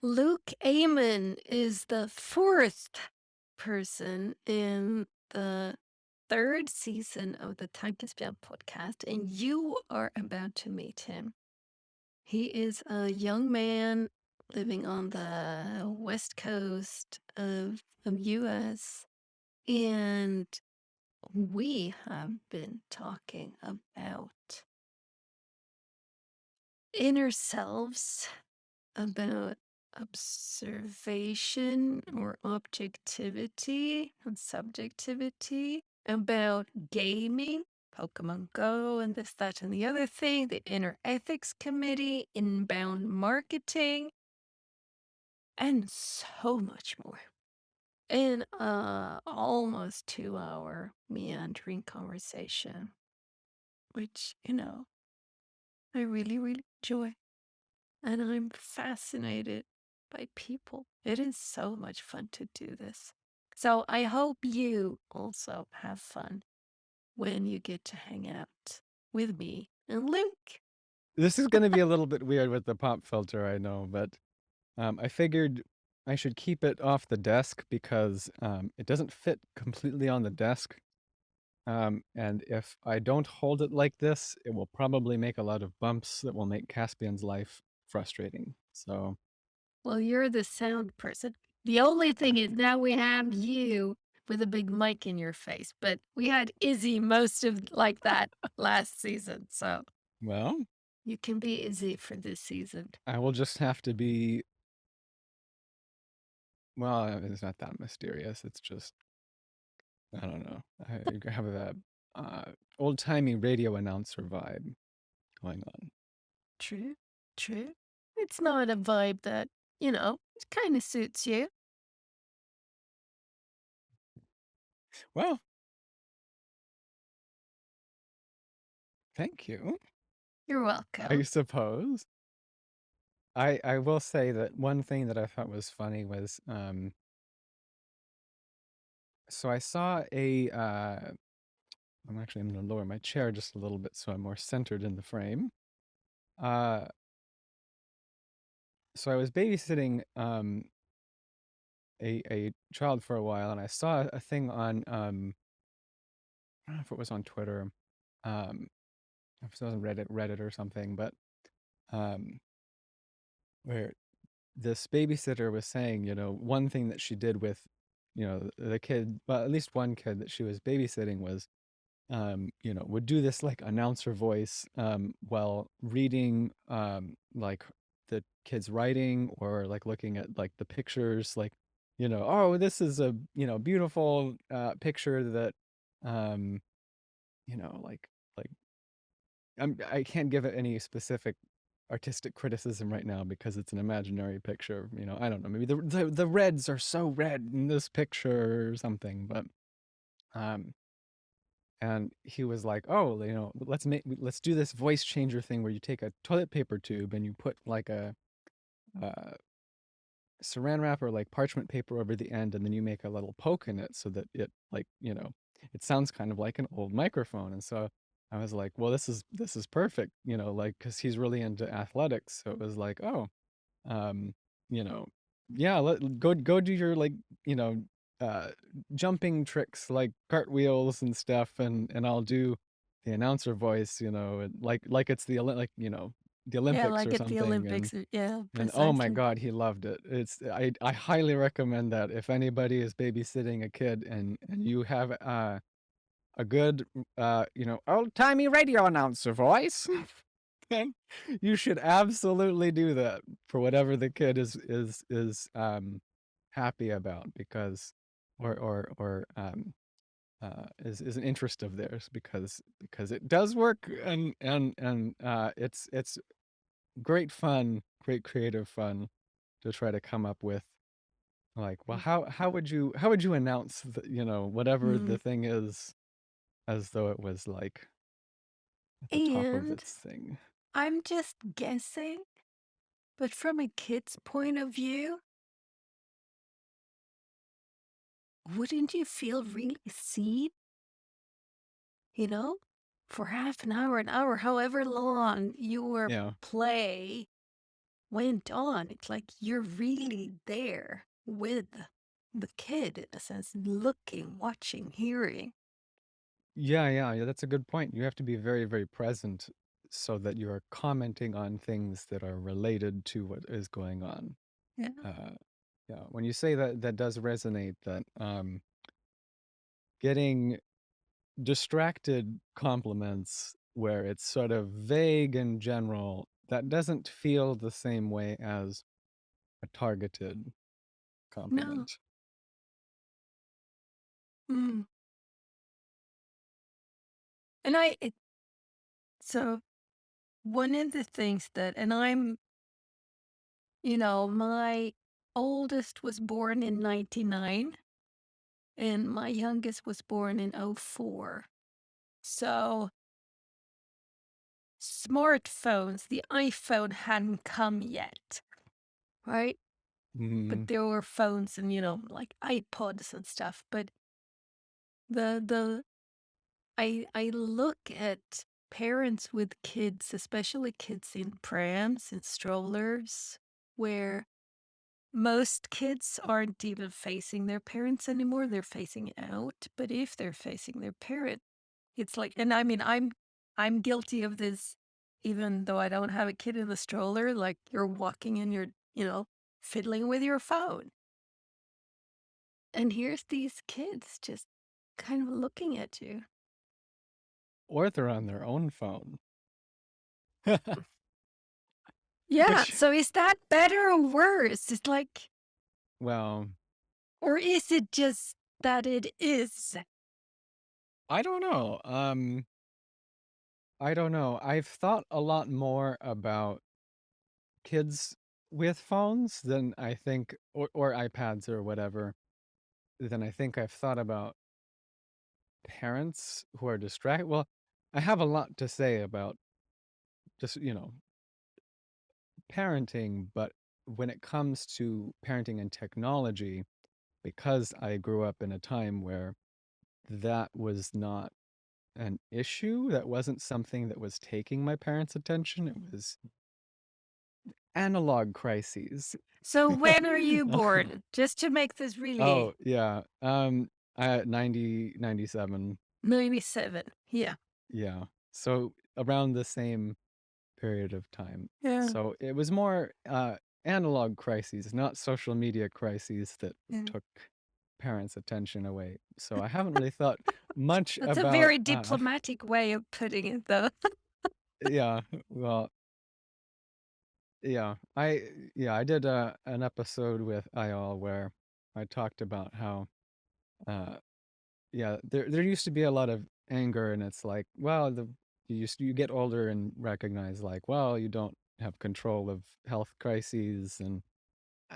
Luke Aymon is the fourth person in the third season of the Tankesbjerg podcast, and you are about to meet him. He is a young man living on the west coast of US, and we have been talking about inner selves, about observation or objectivity and subjectivity, about gaming, Pokemon Go, and this, that, and the other thing, the inner ethics committee, inbound marketing, and so much more. In a almost 2-hour meandering conversation, which, I really, really enjoy. And I'm fascinated by people. It is so much fun to do this. So I hope you also have fun when you get to hang out with me and Luke. This is gonna be a little bit weird with the pop filter, I know, but I figured I should keep it off the desk because it doesn't fit completely on the desk. And if I don't hold it like this, it will probably make a lot of bumps that will make Caspian's life frustrating. So, Well, you're the sound person. The only thing is now we have you with a big mic in your face, but we had Izzy most of like that last season. So well, you can be Izzy for this season. I will just have to be, well, it's not that mysterious. It's just, I don't know. I have that old-timey radio announcer vibe going on. True, true. It's not a vibe that, it kind of suits you. Well, thank you, You're I welcome. suppose. I will say that one thing that I thought was funny was, so I saw I'm gonna lower my chair just a little bit so I'm more centered in the frame. Uh, so I was babysitting, a child for a while, and I saw a thing on, I don't know if it was on Twitter, um, if it was on Reddit or something, but, um, where this babysitter was saying, one thing that she did with, the kid, well, at least one kid that she was babysitting was, would do this like announcer voice, while reading, like the kid's writing or like looking at like the pictures, like, oh, this is a, beautiful, picture that, um, like I can't give it any specific artistic criticism right now because it's an imaginary picture. I don't know. Maybe the reds are so red in this picture or something. But um, and he was like, "Oh, let's do this voice changer thing where you take a toilet paper tube and you put like a uh, saran wrap or like parchment paper over the end, and then you make a little poke in it so that it like it sounds kind of like an old microphone." And so I was like, well, this is perfect, like because he's really into athletics. So it was like, oh, um, you know, yeah, go do your like you know uh jumping tricks like cartwheels and stuff, and I'll do the announcer voice, and like it's the Yeah, Olympics like or at the something. Olympics. Yeah, And oh my precisely. god, he loved it. I highly recommend that if anybody is babysitting a kid and you have a good old-timey radio announcer voice, then you should absolutely do that for whatever the kid is happy about because or is an interest of theirs because it does work and it's great fun, great creative fun to try to come up with like, well, how would you announce whatever Mm. the thing is as though it was like at the top of And its thing. I'm just guessing, but from a kid's point of view, wouldn't you feel really seen, you know, for half an hour, however long your Yeah. play went on. It's like you're really there with the kid in a sense, looking, watching, hearing. Yeah, that's a good point. You have to be very, very present so that you are commenting on things that are related to what is going on. Yeah. Uh, yeah, when you say that, that does resonate. That getting distracted compliments where it's sort of vague and general, that doesn't feel the same way as a targeted No. compliment. Mm. So one of the things that, and my oldest was born in 99 and my youngest was born in '04. So smartphones, the iPhone hadn't come yet, right? But Hmm. there were phones and, like iPods and stuff. But the I look at parents with kids, especially kids in prams and strollers, where most kids aren't even facing their parents anymore. They're facing out. But if they're facing their parent, it's like, and I mean, I'm guilty of this, even though I don't have a kid in the stroller. Like you're walking and you're, fiddling with your phone. And here's these kids just kind of looking at you. Or they're on their own phone. Yeah. Which, So is that better or worse? It's like, well, or is it just that it is? I don't know. I don't know. I've thought a lot more about kids with phones than I think, or iPads or whatever, than I think I've thought about parents who are distracted. Well, I have a lot to say about just, parenting, but when it comes to parenting and technology, because I grew up in a time where that was not an issue, that wasn't something that was taking my parents' attention, it was analog crises. So when are you born? Just to make this Oh, really yeah. I 97. 97. Yeah. Yeah. So around the same period of time. Yeah. So it was more analog crises, not social media crises that Yeah. took parents' attention away. So I haven't really thought much That's a about very diplomatic way of putting it, though. yeah, well, yeah. I did an episode with Ayal where I talked about how uh yeah, there used to be a lot of anger, and it's like, well, you get older and recognize like, well, you don't have control of health crises, and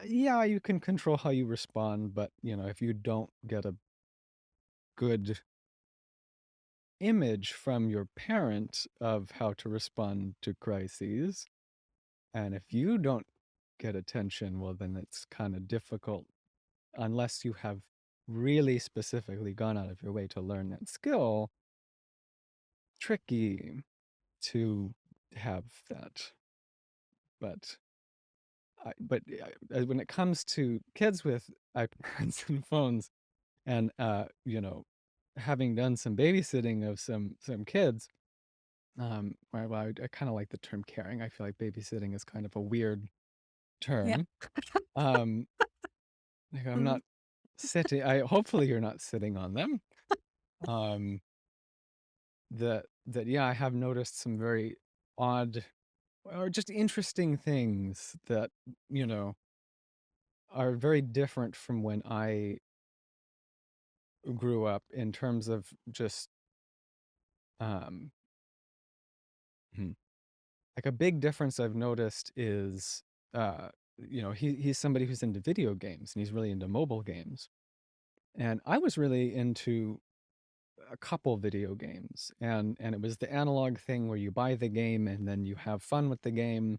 yeah, you can control how you respond, but if you don't get a good image from your parent of how to respond to crises, and if you don't get attention, well, then it's kind of difficult unless you have really specifically gone out of your way to learn that skill. Tricky to have that. But when it comes to kids with iPads and phones, and having done some babysitting of some kids, well, I kind of like the term caring. I feel like babysitting is kind of a weird Yeah. term. Um, like I'm Mm. not sitting. I hopefully you're not sitting on them. Um, that yeah, I have noticed some very odd or just interesting things that you know are very different from when I grew up in terms of just um hmm, like a big difference I've noticed is uh he's somebody who's into video games and he's really into mobile games. And I was really into a couple video games, and it was the analog thing where you buy the game and then you have fun with the game,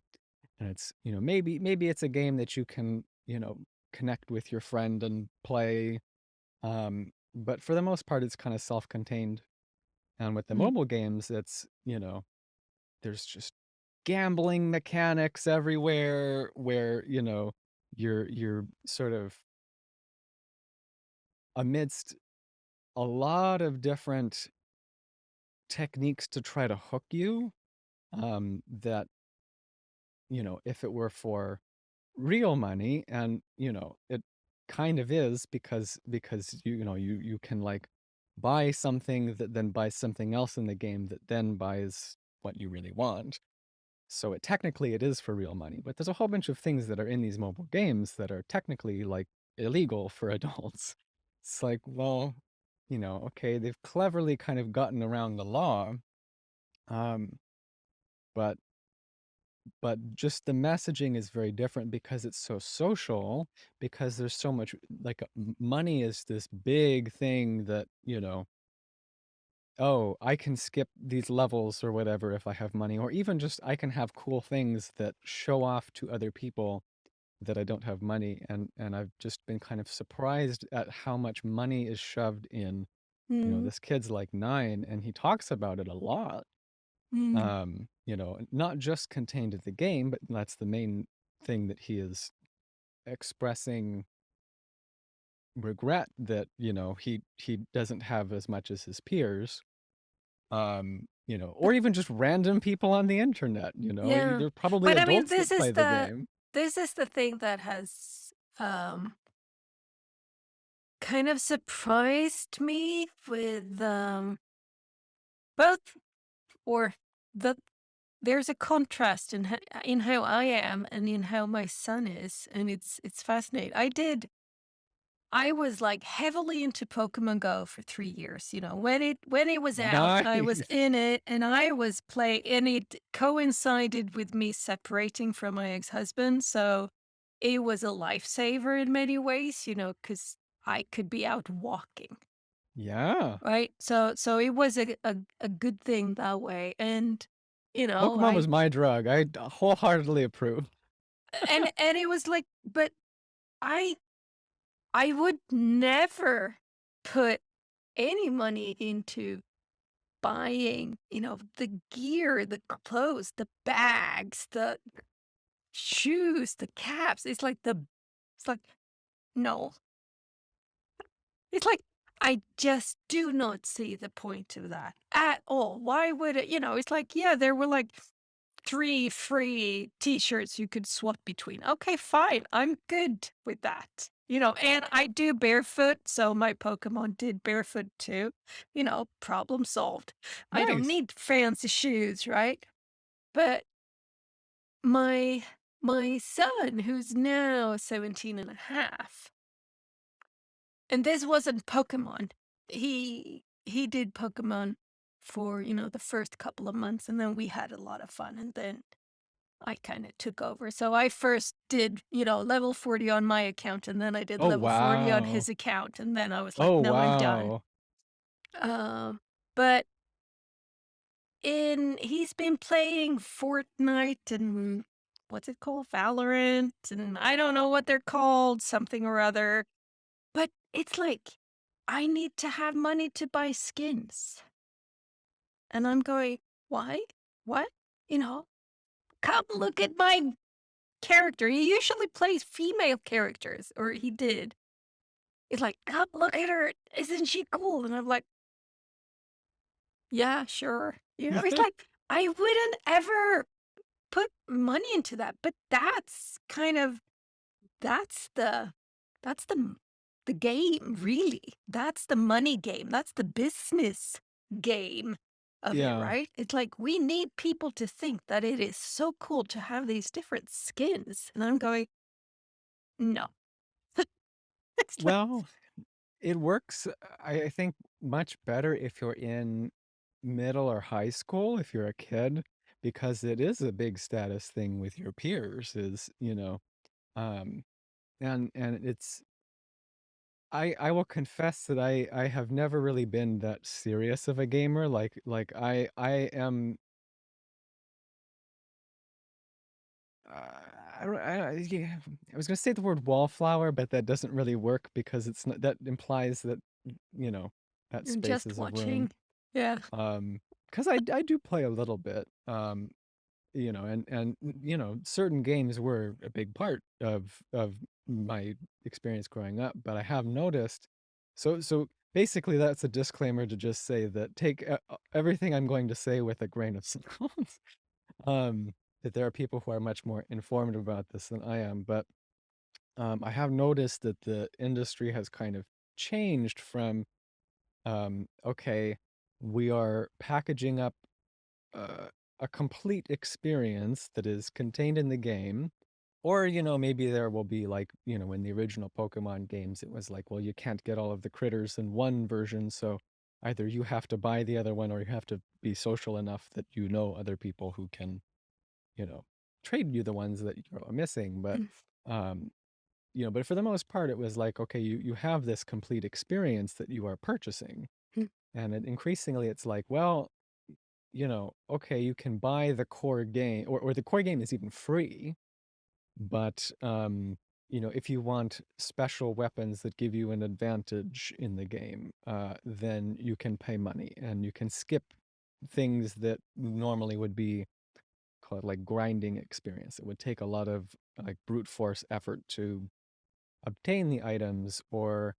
and it's maybe it's a game that you can connect with your friend and play. But for the most part, it's kind of self-contained. And with the Mm. mobile games, it's, there's just gambling mechanics everywhere where, you're sort of amidst a lot of different techniques to try to hook you, that, if it were for real money, and it kind of is, because you can like buy something that then buys something else in the game that then buys what you really want. So it is for real money, but there's a whole bunch of things that are in these mobile games that are technically like illegal for adults. It's like, well, okay, they've cleverly kind of gotten around the law, um, but just the messaging is very different because it's so social, because there's so much like money is this big thing that, oh, I can skip these levels or whatever if I have money, or even just I can have cool things that show off to other people that I don't have money. And I've just been kind of surprised at how much money is shoved in. Mm, This kid's like 9 and he talks about it a lot. mm, Not just contained in the game, but that's the main thing that he is expressing regret that, he doesn't have as much as his peers. Or but even just random people on the internet, yeah, they're probably but I mean, adults that play the game. this is the thing that has kind of surprised me with both, or the there's a contrast in how I am and in how my son is, and it's fascinating. I was like heavily into Pokemon Go for 3 years. When it was out, I was Nice. in it, and I was playing, and it coincided with me separating from my ex-husband, so it was a lifesaver in many ways, because I could be out walking, Yeah. right? So it was a good thing that way, and Pokemon I was my drug. I wholeheartedly approve. and it was like, but I I would never put any money into buying, the gear, the clothes, the bags, the shoes, the caps. It's like, no. It's like, I just do not see the point of that at all. Why would it, it's like, yeah, there were like 3 free t-shirts you could swap between. Okay, fine. I'm good with that. And I do barefoot, so my Pokemon did barefoot too. Problem solved. I don't Nice. need fancy shoes, right? But my my son, who's now 17 and a half, and this wasn't Pokemon. He did Pokemon for, the first couple of months, and then we had a lot of fun, and then I kinda took over. So I first did, level 40 on my account, and then I did Oh, level 40 on wow. his account, and then I was like, Oh, "No, I'm done." wow. But he's been playing Fortnite and what's it called? Valorant, and I don't know what they're called, something or other. But it's like, I need to have money to buy skins. And I'm going, "Why? What?" You know? "Come look at my character." He usually plays female characters, or he did. He's like, "Come look at her. Isn't she cool?" And I'm like, "Yeah, sure." It's like, I wouldn't ever put money into that, but that's that's the m the game, really. That's the money game. That's the business game of it, Yeah. right? It's like, we need people to think that it is so cool to have these different skins, and I'm going, "No." It's like, Well, it works, I think, much better if you're in middle or high school, if you're a kid, because it is a big status thing with your peers, um, and it's I will confess that I have never really been that serious of a gamer. Like I am. Yeah, I was gonna say the word wallflower, but that doesn't really work because it's not, that implies that you know that you're space just is a room. watching. Yeah. Because I do play a little bit. and certain games were a big part of my experience growing up, but I have noticed. So basically, that's a disclaimer to just say that take everything I'm going to say with a grain of salt. um, that there are people who are much more informed about this than I am, but I have noticed that the industry has kind of changed from okay, we are packaging up uh, a complete experience that is contained in the game. Or, maybe there will be like, in the original Pokemon games, it was like, well, you can't get all of the critters in one version. So either you have to buy the other one or you have to be social enough that you know other people who can, you know, trade you the ones that you're missing. Um, but for the most part, it was like, okay, you have this complete experience that you are purchasing. And increasingly, it's like, well, okay, you can buy the core game, or the core game is even free, but if you want special weapons that give you an advantage in the game, then you can pay money and you can skip things that normally would be called like grinding experience. It would take a lot of like brute force effort to obtain the items, or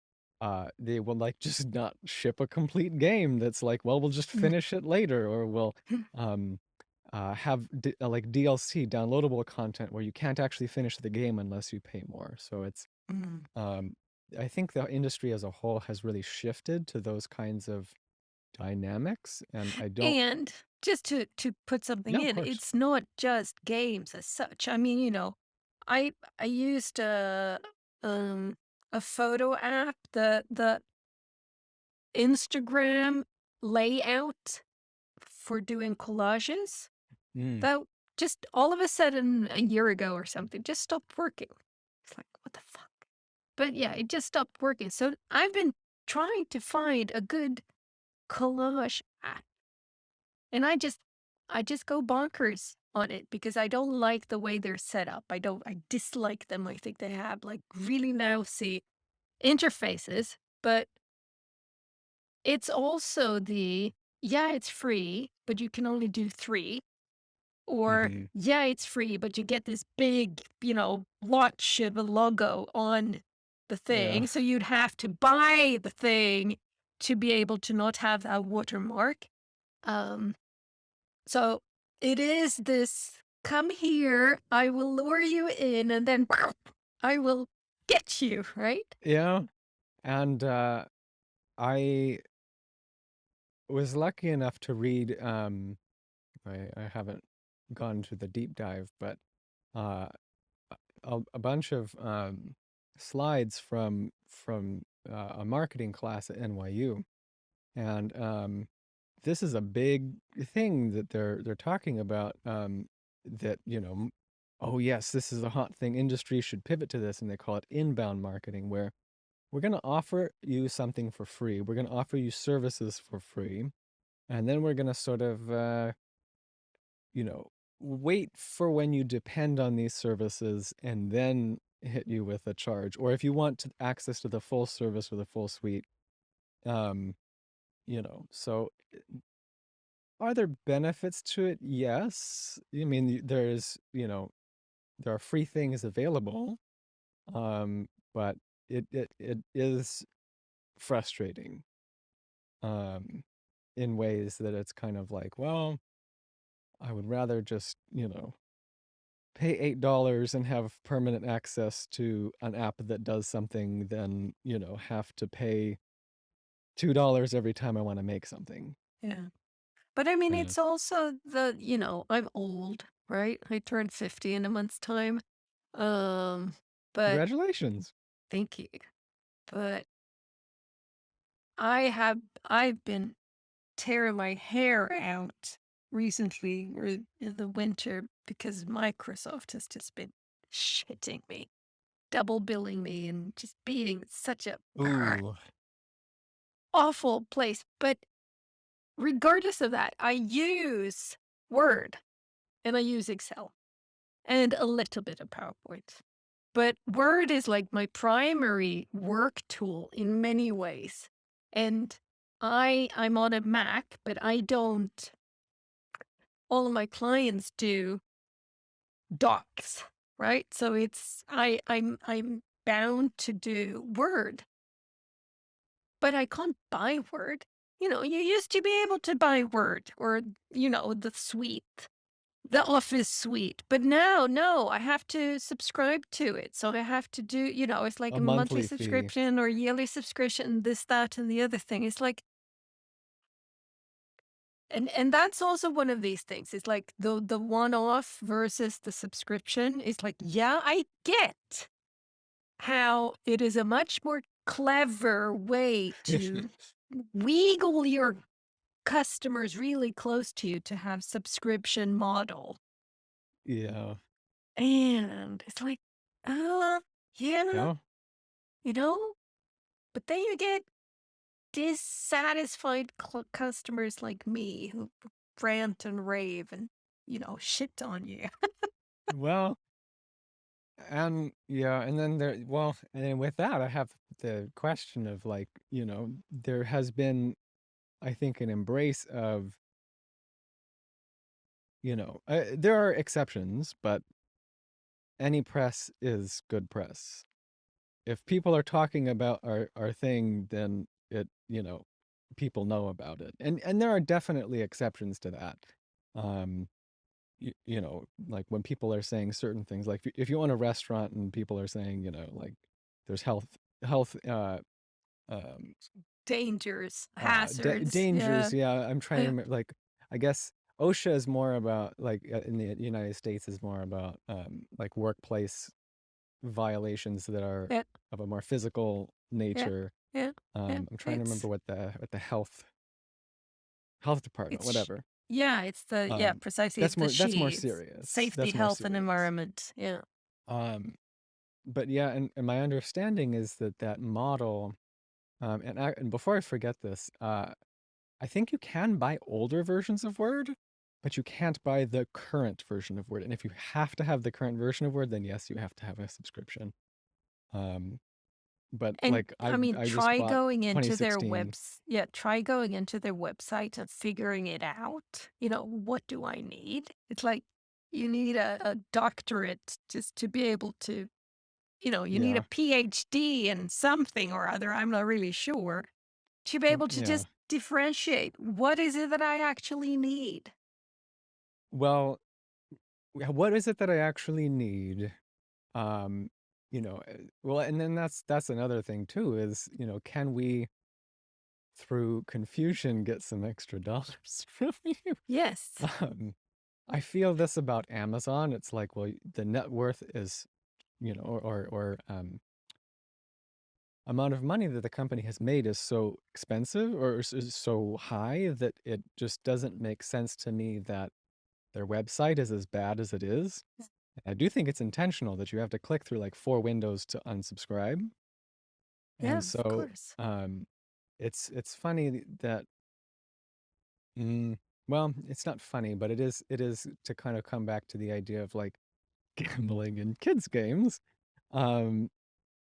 they will like just not ship a complete game that's like, well, we'll just finish it later, or we'll um have like DLC downloadable content where you can't actually finish the game unless you pay more. So it's um I think the industry as a whole has really shifted to those kinds of dynamics, and I don't. And just to put something Yeah, of in, course. it's not just games as such. I mean, I used a photo app, the Instagram layout for doing collages. Mm, That just all of a sudden a year ago or something just stopped working. It's like, what the fuck? But yeah, it just stopped working. So I've been trying to find a good collage app. And I just go bonkers on it because I don't like the way they're set up. I dislike them. I think they have like really lousy interfaces, but it's also yeah, it's free, but you can only do 3. Or hmm. yeah, it's free, but you get this big, blotch of a logo on the Yeah. thing. So you'd have to buy the thing to be able to not have that watermark. Um, So it is this come here, I will lure you in, and then I will get you, right? Yeah. And I was lucky enough to read I haven't gone to the deep dive, but uh, a bunch of slides from a marketing class at NYU, and this is a big thing that they're talking about. That oh yes, this is a hot thing. Industry should pivot to this, and they call it inbound marketing, where we're going to offer you something for free. We're going to offer you services for free, and then we're going to sort of you know, wait for when you depend on these services and then hit you with a charge. Or if you want access to the full service or the full suite, um, so are there benefits to it? Yes. I mean, there are free things available, but it is frustrating, um, in ways that it's kind of like, well, I would rather just, pay $8 and have permanent access to an app that does something than, have to pay $2 every time I want to make something. Yeah. But I mean, Yeah. it's also I'm old, right? I turned 50 in a month's time. Um, but Congratulations. thank you. But I have I've been tearing my hair out recently or in the winter because Microsoft has just been shitting me, double billing me, and just being such a Ooh. awful place. But regardless of that, I use Word and I use Excel and a little bit of PowerPoint. But Word is like my primary work tool in many ways. And I'm on a Mac, but I don't all of my clients do. docs, right? So I'm bound to do Word, but I can't buy Word. You used to be able to buy Word or, the suite, the Office suite, but now, no, I have to subscribe to it. So I have to do, it's like A a monthly monthly fee. subscription or yearly subscription, this, that, and the other thing. It's like, and that's also one of these things. It's like the one-off versus the subscription. It's like, yeah, I get how it is a much more clever way to wheagle your customers really close to you to have subscription model. Yeah. And it's like, yeah, Yeah. you know, but then you get dissatisfied customers like me who rant and rave and, shit on you. Well, and yeah, and then and then with that, I have the question of like, there has been, I think, an embrace of, there are exceptions, but any press is good press. If people are talking about our thing, then people know about it. And there are definitely exceptions to that. Um, like when people are saying certain things, like if you own a restaurant and people are saying, like there's health um Dangers, hazards. Yeah. dangers. Yeah, I'm trying to Yeah. remember, like, I guess OSHA is more about, like, in the United States, is more about like workplace violations that are Yeah. of a more physical Yeah. nature. Yeah. Yeah. I'm trying to remember It's what the health department, it's whatever. yeah, it's Um, precisely, it's the that's more she. It's serious. safety, That's more health, and serious. environment. Yeah. Um, but yeah, and my understanding is that that model, and before I forget this, I think you can buy older versions of Word, but you can't buy the current version of Word. And if you have to have the current version of Word, then yes, you have to have a subscription. Um, but And like I mean, I just bought try going into their website and figuring it out. What do I need? It's like you need a doctorate just to be able to, you need a yeah, PhD in something or other. I'm not really sure to be able to yeah. just differentiate what is it that I actually need. Well, what is it that I actually need? Um, well, and then that's another thing too, is, can we, through confusion, get some extra dollars from you? Yes. Um, I feel this about Amazon. It's like, well, the net worth is, or amount of money that the company has made is so expensive, or is so high, that it just doesn't make sense to me that their website is as bad as it is. I do think it's intentional that you have to click through like 4 windows to unsubscribe. Yeah, And of so, course. it's funny that, mm, well, it's not funny, but it is to kind of come back to the idea of like gambling in kids games. Um,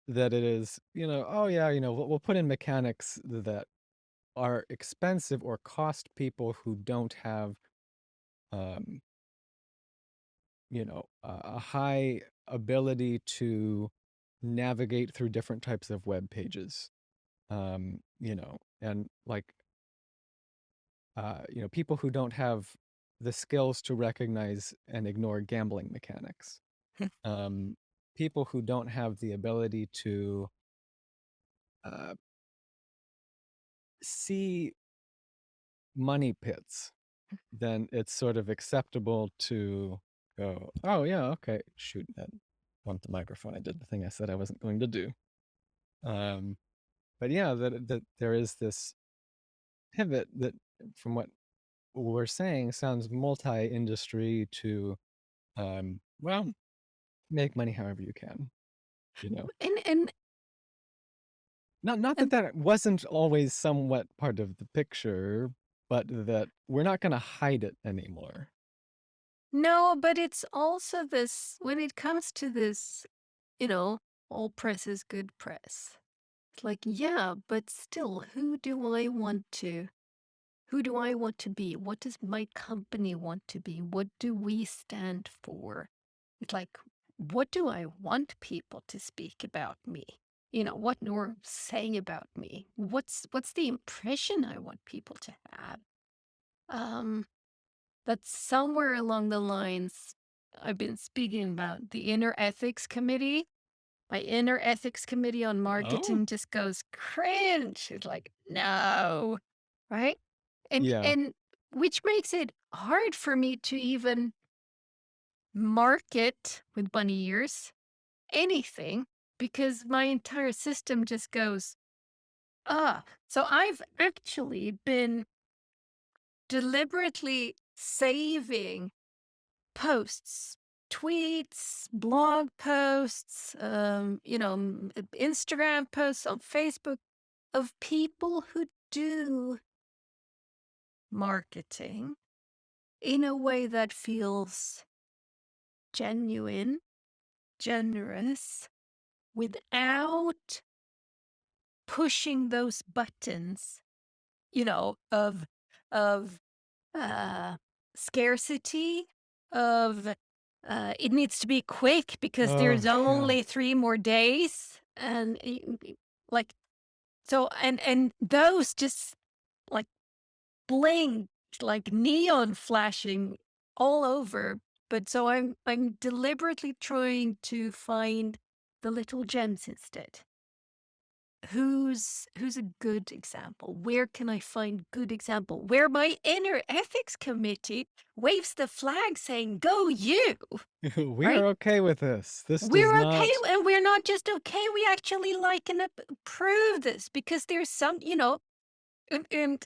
that it is, oh yeah, we'll put in mechanics that are expensive or cost people who don't have, um, a high ability to navigate through different types of web pages. And like, people who don't have the skills to recognize and ignore gambling mechanics. Um, People who don't have the ability to uh, see money pits, then it's sort of acceptable to go, oh yeah, okay, shoot, that bumped the microphone. I did the thing I said I wasn't going to do. Um, but yeah, that there is this pivot that, from what we're saying, sounds multi-industry to, well, make money however you can. You know, And and not that and that wasn't always somewhat part of the picture, but that we're not going to hide it anymore. no, but it's also this when it comes to this, you know, all press is good press. It's like, yeah, but still, who do I want to be? What does my company want to be? What do we stand for? It's like, what do I want people to speak about me? What Norm saying about me? What's the impression I want people to have? Um, that's somewhere along the lines I've been speaking about the inner ethics committee. My inner ethics committee on Oh, marketing just goes cringe. It's like, no, right? And yeah. and which makes it hard for me to even market with bunny ears anything because my entire system just goes, ah. So I've actually been deliberately saving posts, tweets, blog posts, Instagram posts on Facebook of people who do marketing in a way that feels genuine, generous, without pushing those buttons, of uh, scarcity, of it needs to be quick because Oh, there's yeah. only 3 more days, and like and those just like blinked like neon flashing all over. But so I'm deliberately trying to find the little gems instead. Who's a good example? Where can I find good example? Where my inner ethics committee waves the flag saying, "Go you!" We are Right? okay with this. This does We're okay, not. and we're not just okay. We actually like and approve this because there's some, and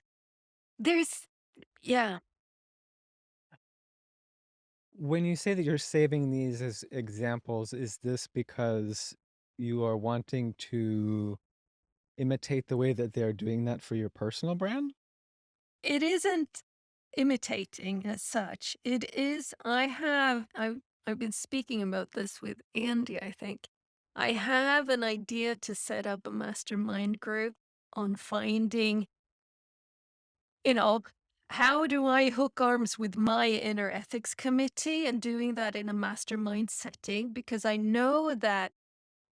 there's yeah. When you say that you're saving these as examples, is this because you are wanting to imitate the way that they're doing that for your personal brand? It isn't imitating as such. It is I've been speaking about this with Andy, I think. I have an idea to set up a mastermind group on finding, you know, how do I hook arms with my inner ethics committee and doing that in a mastermind setting? Because I know that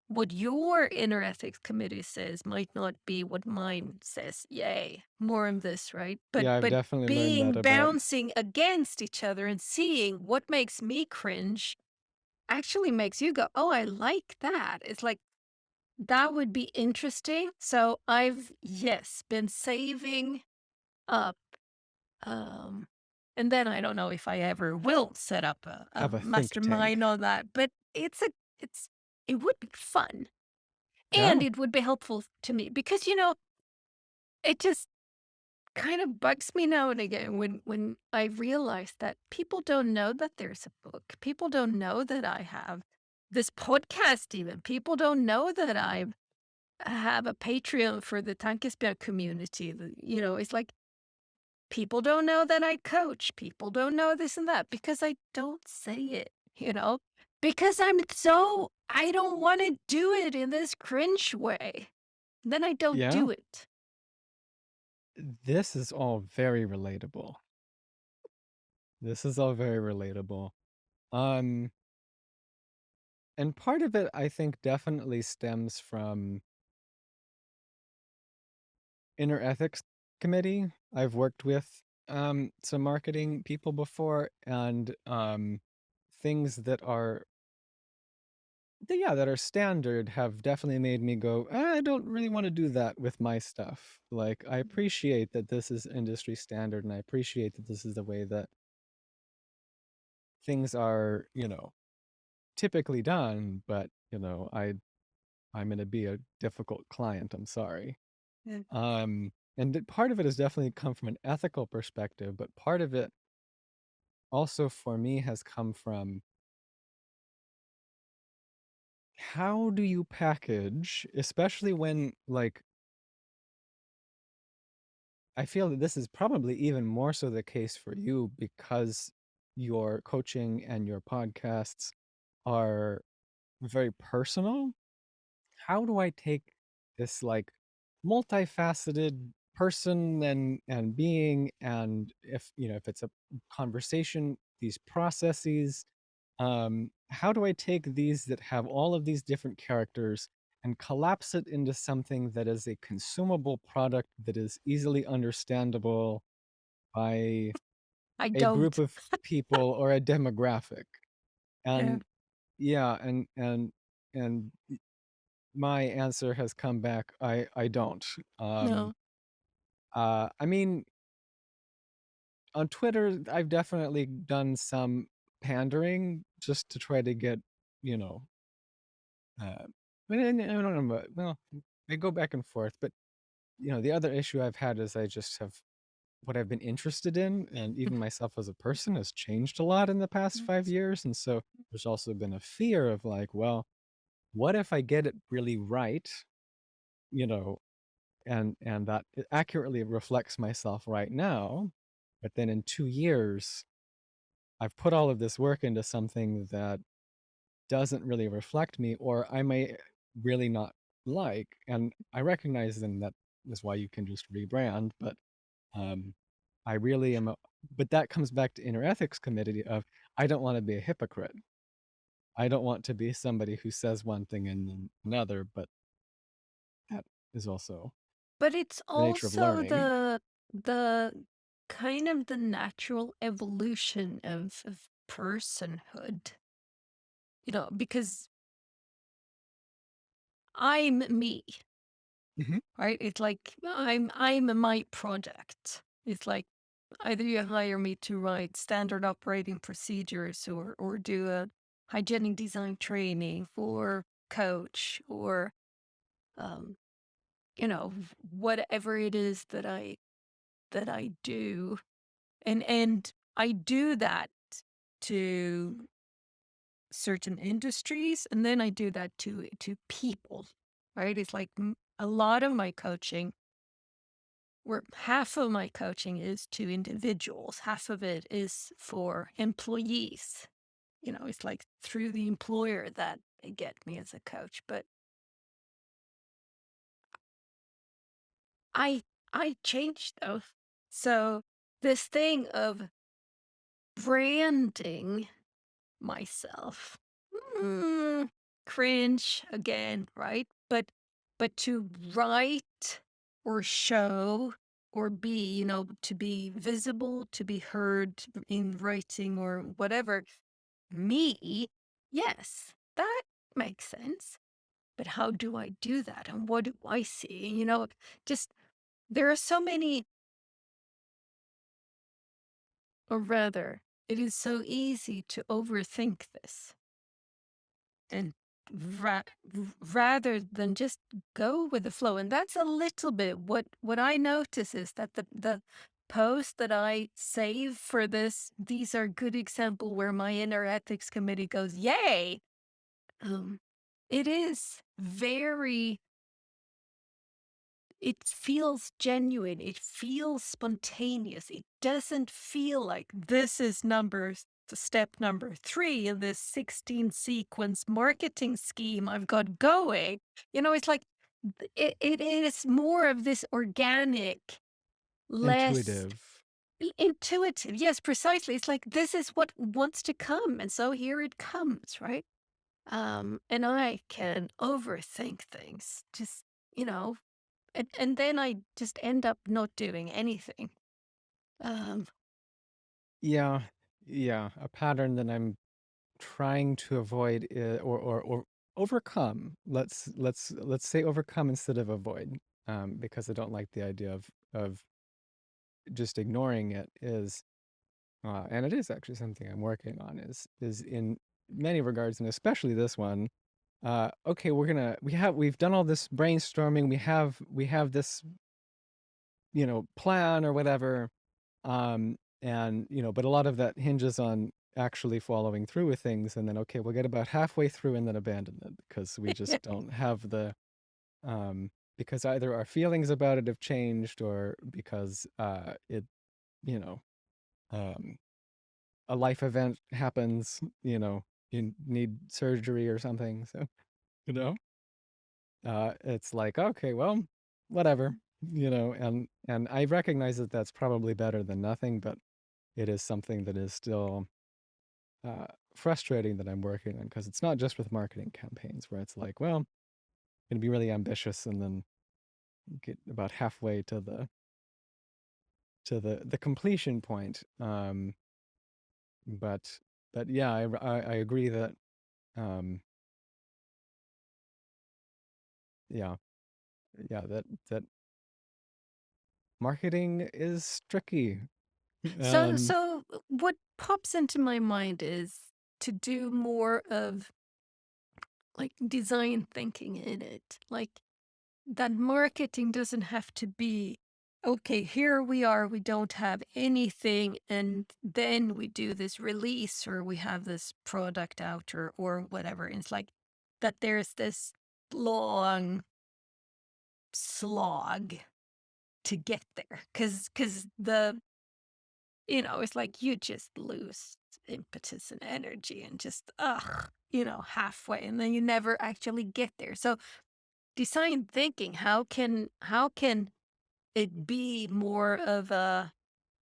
what your inner ethics committee says might not be what mine says. Yay, more of this, right? But Yeah, I've but definitely learned that being about. bouncing against each other and seeing what makes me cringe actually makes you go, "Oh, I like that." It's like that would be interesting. So I've yes, been saving up um and then I don't know if I ever will set up a Have a think tank. mastermind on that, but it's it would be fun. Yeah. And it would be helpful to me because, it just kind of bugs me now and again when I realize that people don't know that there's a book. People don't know that I have this podcast even. People don't know that I have a Patreon for the Tankesbjerg community. It's like people don't know that I coach. People don't know this and that because I don't say it, because I don't want to do it in this cringe way. Then I don't Yeah. do it. This is all very relatable. This is all very relatable. Um, and part of it I think definitely stems from inner ethics committee. I've worked with some marketing people before, and things that are yeah, that are standard have definitely made me go, I don't really want to do that with my stuff. Like, I appreciate that this is industry standard, and I appreciate that this is the way that things are, typically done, but, I'm going to be a difficult client. I'm sorry. Yeah. Part of it has definitely come from an ethical perspective, but part of it also for me has come from how do you package, especially when, like, I feel that this is probably even more so the case for you because your coaching and your podcasts are very personal. How do I take this like multifaceted person and being, and if if it's a conversation, these processes, How do I take these that have all of these different characters and collapse it into something that is a consumable product that is easily understandable by I a group don't. of people or a demographic? Yeah. And yeah, and my answer has come back, I don't. Um, No. I mean, on Twitter, I've definitely done some pandering just to try to get, you know, but then I don't know, well, they go back and forth. But the other issue I've had is I just have what I've been interested in, and even myself as a person has changed a lot in the past 5 years. And so there's also been a fear of like, well, what if I get it really right, you know, and that it accurately reflects myself right now, but then in 2 years I've put all of this work into something that doesn't really reflect me, or I may really not like. And I recognize then that is why you can just rebrand. But um, I really am. But that comes back to inner ethics committee of I don't want to be a hypocrite. I don't want to be somebody who says one thing and then another. But that is also But it's the nature of also learning. the kind of the natural evolution of personhood, because I'm me, Hmm. right? It's like I'm my project. It's like either you hire me to write standard operating procedures or do a hygienic design training for coach or um, whatever it is that I do. And I do that to certain industries, and then I do that to people, right? It's like a lot of my coaching, where half of my coaching is to individuals, half of it is for employees. It's like through the employer that they get me as a coach. But I I changed though. So this thing of branding myself. Mm, cringe again, right? But to write or show or be, to be visible, to be heard in writing or whatever, me, yes, that makes sense. But how do I do that? And what do I see? Just there are so many, or rather, it is so easy to overthink this. And rather than just go with the flow. And that's a little bit what I notice is that the posts that I save for these are good example where my inner ethics committee goes, yay. Um, it is very, it feels genuine. It feels spontaneous. It doesn't feel like this is the step number 3 in this 16 sequence marketing scheme I've got going. It's like it is more of this organic, less Intuitive. intuitive. Yes, precisely. It's like this is what wants to come. And so here it comes, right? And I can overthink things. Just, you know, and then I just end up not doing anything. Um, Yeah, yeah. A pattern that I'm trying to avoid or overcome. Let's say overcome instead of avoid, because I don't like the idea of just ignoring it. Is and it is actually something I'm working on. Is in many regards, and especially this one. Okay, we've done all this brainstorming. We have this plan or whatever. And but a lot of that hinges on actually following through with things. And then okay, we'll get about halfway through and then abandon it because we just don't have the because either our feelings about it have changed, or because it you know um a life event happens, you need surgery or something. So you know it's like, okay, well, whatever. And I recognize that that's probably better than nothing, but it is something that is still uh, frustrating that I'm working on, because it's not just with marketing campaigns where it's like, well, I'm gonna be really ambitious and then get about halfway to the completion point. But yeah, I agree that um yeah, that marketing is tricky. So, Um, so what pops into my mind is to do more of like design thinking in it. Like that marketing doesn't have to be, okay, here we are, we don't have anything, and then we do this release or we have this product out or whatever. And it's like that there's this long slog to get there. Cause the, it's like you just lose impetus and energy and just, halfway, and then you never actually get there. So design thinking, how can it be more of a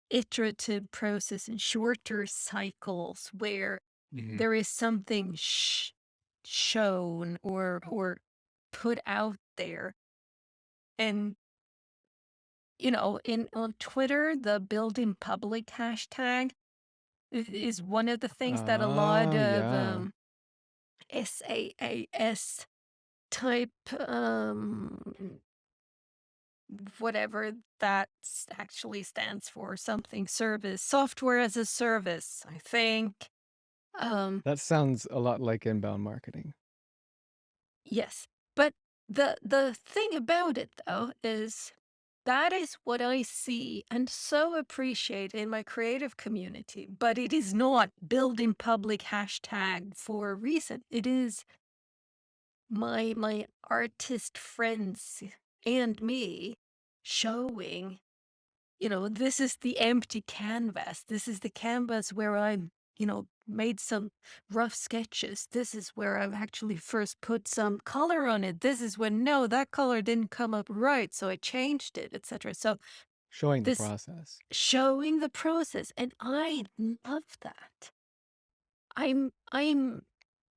iterative process and shorter cycles where mhm. there is something shown or put out there, and in on Twitter, the building public hashtag is one of the things that a lot of Yeah, SaaS type, whatever that actually stands for, something service, software as a service, I think. Um, that sounds a lot like inbound marketing. yes. But the thing about it though is that is what I see and so appreciate in my creative community. But it is not building public hashtag for a reason. It is my artist friends and me showing, this is the empty canvas. This is the canvas where I, made some rough sketches. This is where I've actually first put some color on it. This is when, no, that color didn't come up right. So I changed it, etc. So Showing the this process. showing the process. And I love that. I'm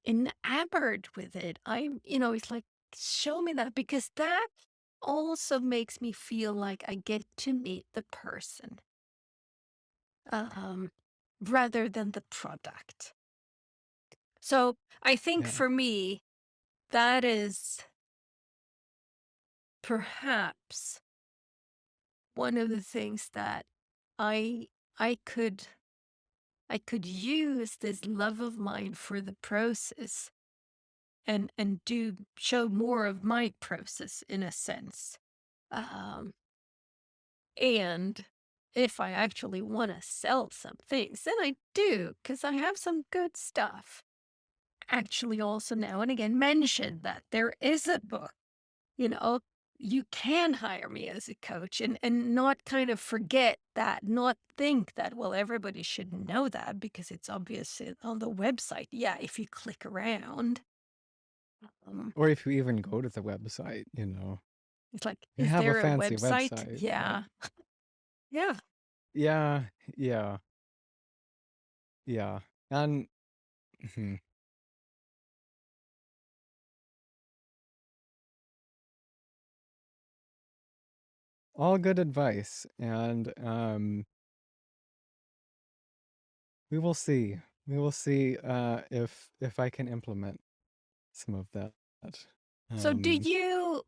enamored with it. It's like, show me that because that also makes me feel like I get to meet the person, um, rather than the product. So I think Yeah, for me, that is perhaps one of the things that I I could I could use this love of mine for the process and do show more of my process in a sense. Um, and if I actually want to sell some things, then I do, because I have some good stuff. Actually, also now and again mention that there is a book, you know, you can hire me as a coach and not kind of forget that, not think that, well, everybody should know that because it's obvious on the website. Yeah, if you click around. Um, or if you even go to the website, it's like, you is have a there a fancy website? website, but Yeah. Yeah. yeah, yeah, yeah, and mhm. All good advice, and we will see. We will see if I can implement some of that. So do Um, you,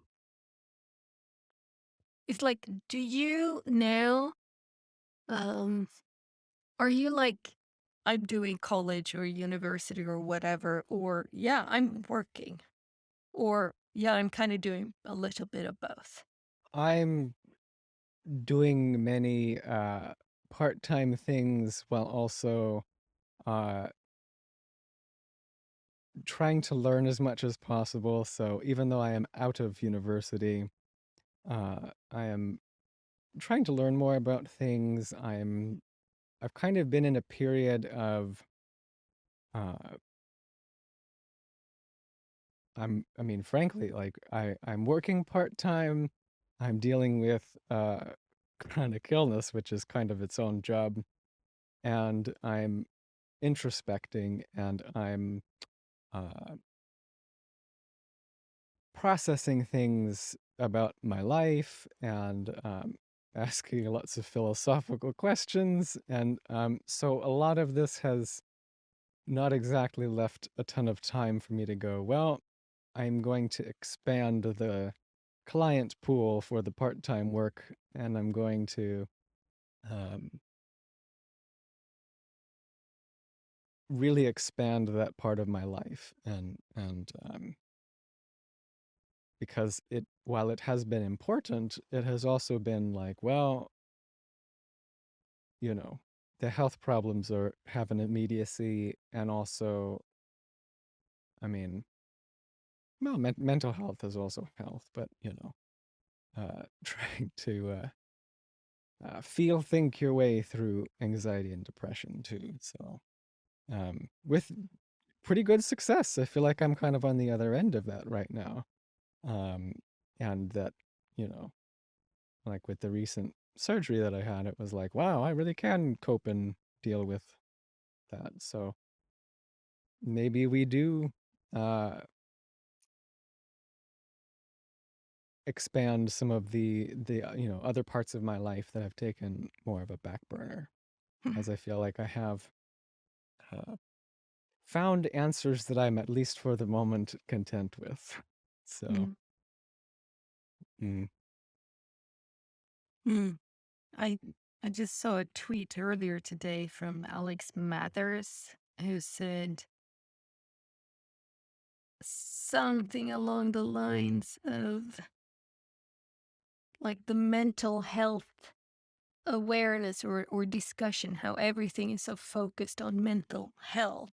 it's like, do you now, um, are you like, I'm doing college or university or whatever, or yeah, I'm working, or yeah, I'm kind of doing a little bit of both. I'm doing many part-time things while also uh trying to learn as much as possible. So even though I am out of university, I am trying to learn more about things. I've kind of been in a period of uh I mean frankly, like I'm working part-time. I'm dealing with chronic illness, which is kind of its own job, and I'm introspecting, and I'm uh, processing things about my life, and asking lots of philosophical questions. And so a lot of this has not exactly left a ton of time for me to go, well, I'm going to expand the client pool for the part-time work, and I'm going to um, really expand that part of my life. And because it, while it has been important, it has also been like, well, you know, the health problems are have an immediacy, and also, I mean, well, mental health is also health, but trying to feel, think your way through anxiety and depression too. So, with pretty good success, I feel like I'm kind of on the other end of that right now. Um, and that, you know, like with the recent surgery that I had, it was like, wow, I really can cope and deal with that. So maybe we do uh, expand some of the other parts of my life that have taken more of a back burner, as I feel like I have uh, found answers that I'm, at least for the moment, content with. So, Mm. mm, Mm. I I just saw a tweet earlier today from Alex Mathers who said something along the lines of like the mental health awareness or discussion, how everything is so focused on mental health.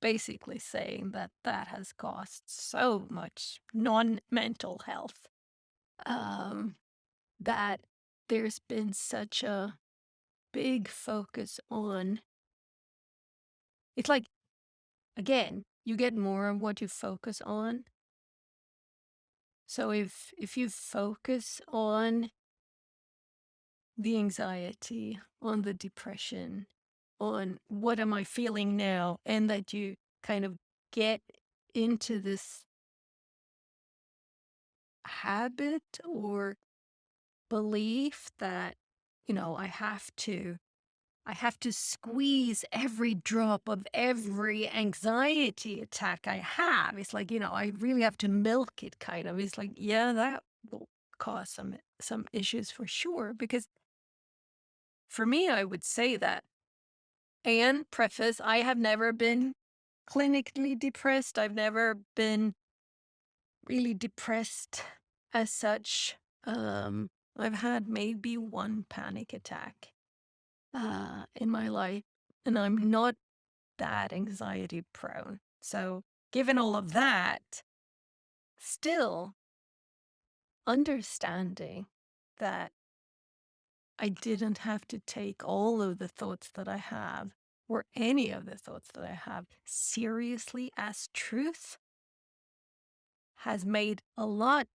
Basically saying that that has caused so much non-mental health, um, that there's been such a big focus on. It's like, again, you get more of what you focus on. So if you focus on the anxiety, on the depression, on what am I feeling now, and that you kind of get into this habit or belief that, I have to squeeze every drop of every anxiety attack I have. It's like, I really have to milk it kind of. It's like, yeah, that will cause some issues for sure. Because for me, I would say that, and preface, I have never been clinically depressed. I've never been really depressed as such. I've had maybe one panic attack in my life, and I'm not that anxiety prone. So, given all of that, still understanding that I didn't have to take all of the thoughts that I have, or any of the thoughts that I have, seriously as truth, has made a lot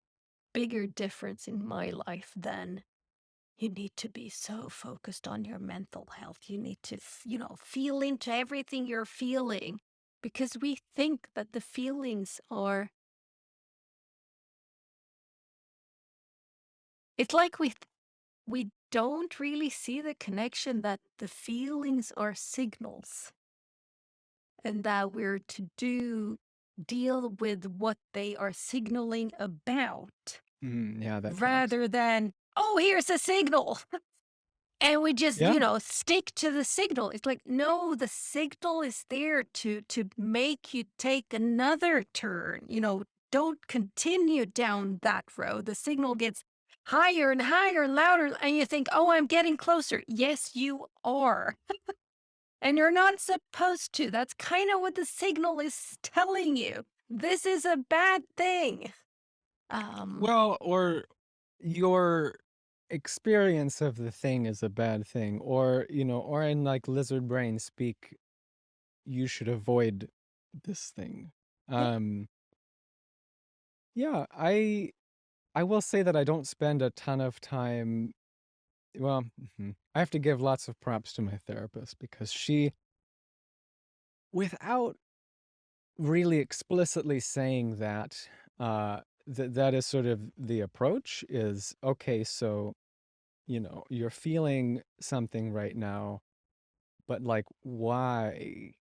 bigger difference in my life than you need to be so focused on your mental health. You need to, feel into everything you're feeling, because we think that the feelings are, it's like we don't really see the connection that the feelings are signals, and that we're to deal with what they are signaling about, yeah, that tracks. rather than, oh, here's a signal. And we just, Yeah. stick to the signal. It's like, no, the signal is there to make you take another turn. Don't continue down that road. The signal gets higher and higher and louder, and you think, oh, I'm getting closer. Yes, you are. And you're not supposed to. That's kind of what the signal is telling you. This is a bad thing. Um, Well, or your experience of the thing is a bad thing, or or in like lizard brain speak, you should avoid this thing. yeah. Um, yeah, I will say that I don't spend a ton of time. Well, I have to give lots of props to my therapist, because without really explicitly saying that, that is sort of the approach is, okay, so, you're feeling something right now, but like, why?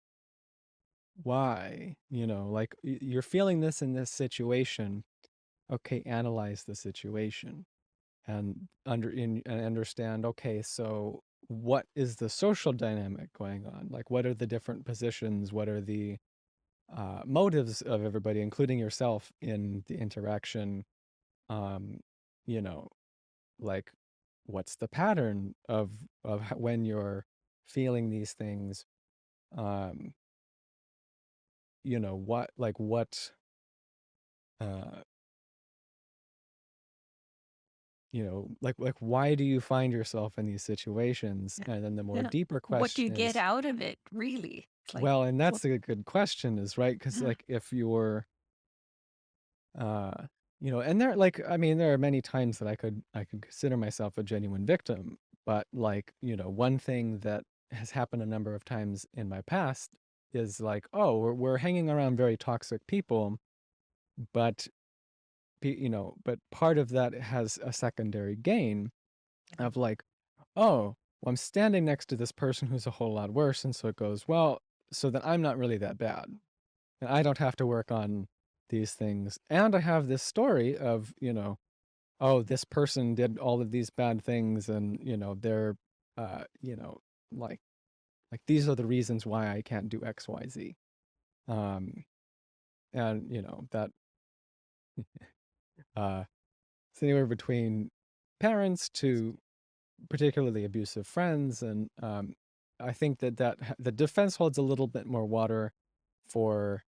Why? Like, you're feeling this in this situation. Okay, analyze the situation and and understand, okay, so what is the social dynamic going on? Like, what are the different positions? What are the motives of everybody, including yourself, in the interaction? Um, you know, like, what's the pattern of when you're feeling these things? Um, what uh like why do you find yourself in these situations? Yeah. And then the more Yeah. deeper What do you question get is, out of it, really? It's like, well, and what? that's a good question, is right, because Yeah. like if you're uh and there, like, I mean, there are many times that I could consider myself a genuine victim, but like, one thing that has happened a number of times in my past is like, oh, we're hanging around very toxic people, but but part of that has a secondary gain Yeah. of like, oh, well, I'm standing next to this person who's a whole lot worse, and so it goes, well, so then I'm not really that bad, and I don't have to work on these things, and I have this story of, oh, this person did all of these bad things, and they're uh you know like these are the reasons why I can't do XYZ. um and that uh it's anywhere between parents to particularly abusive friends, and I think the defense holds a little bit more water for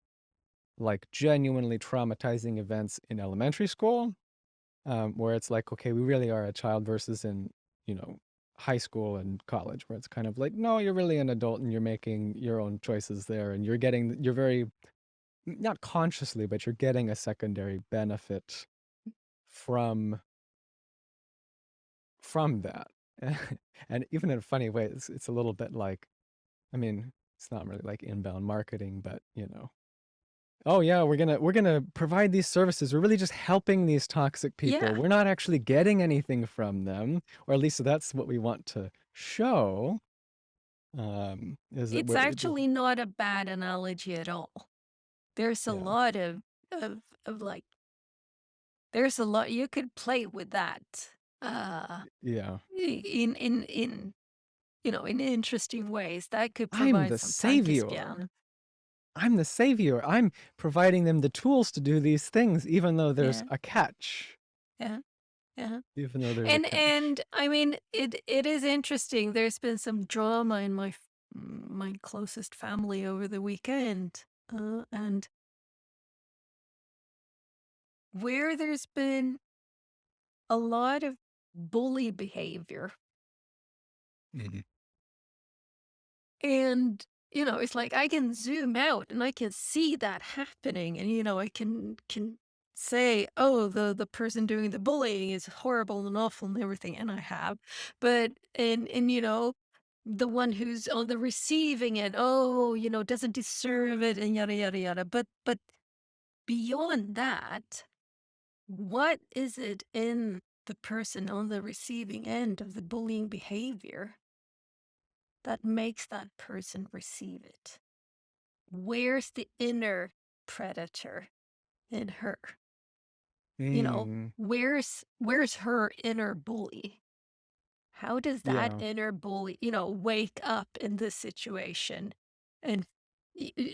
like genuinely traumatizing events in elementary school, where it's like, okay, we really are a child, versus in you know high school and college, where it's kind of like, no, you're really an adult and you're making your own choices there, and you're very, not consciously, but you're getting a secondary benefit from that. And even in a funny way, it's a little bit like, I mean, it's not really like inbound marketing, but oh yeah, we're gonna provide these services. We're really just helping these toxic people. Yeah. We're not actually getting anything from them, or at least that's what we want to show. Is that It's we're actually not a bad analogy at all. There's a yeah, lot of like, there's a lot you could play with that. yeah. In in interesting ways that could I'm provide the some savior. tankespan. I'm the savior. I'm providing them the tools to do these things, even though there's Yeah. a catch. Yeah. Yeah. Even though there's a And catch. I mean, it is interesting. There's been some drama in my closest family over the weekend, and where there's been a lot of bully behavior. Mhm. And, it's like I can zoom out and I can see that happening. And, I can say, oh, the person doing the bullying is horrible and awful and everything, and I have. But and the one who's on the receiving end, oh, doesn't deserve it and yada yada yada. But beyond that, what is it in the person on the receiving end of the bullying behavior that makes that person receive it? Where's the inner predator in her? Mm, Where's her inner bully? How does that yeah. inner bully, wake up in this situation? And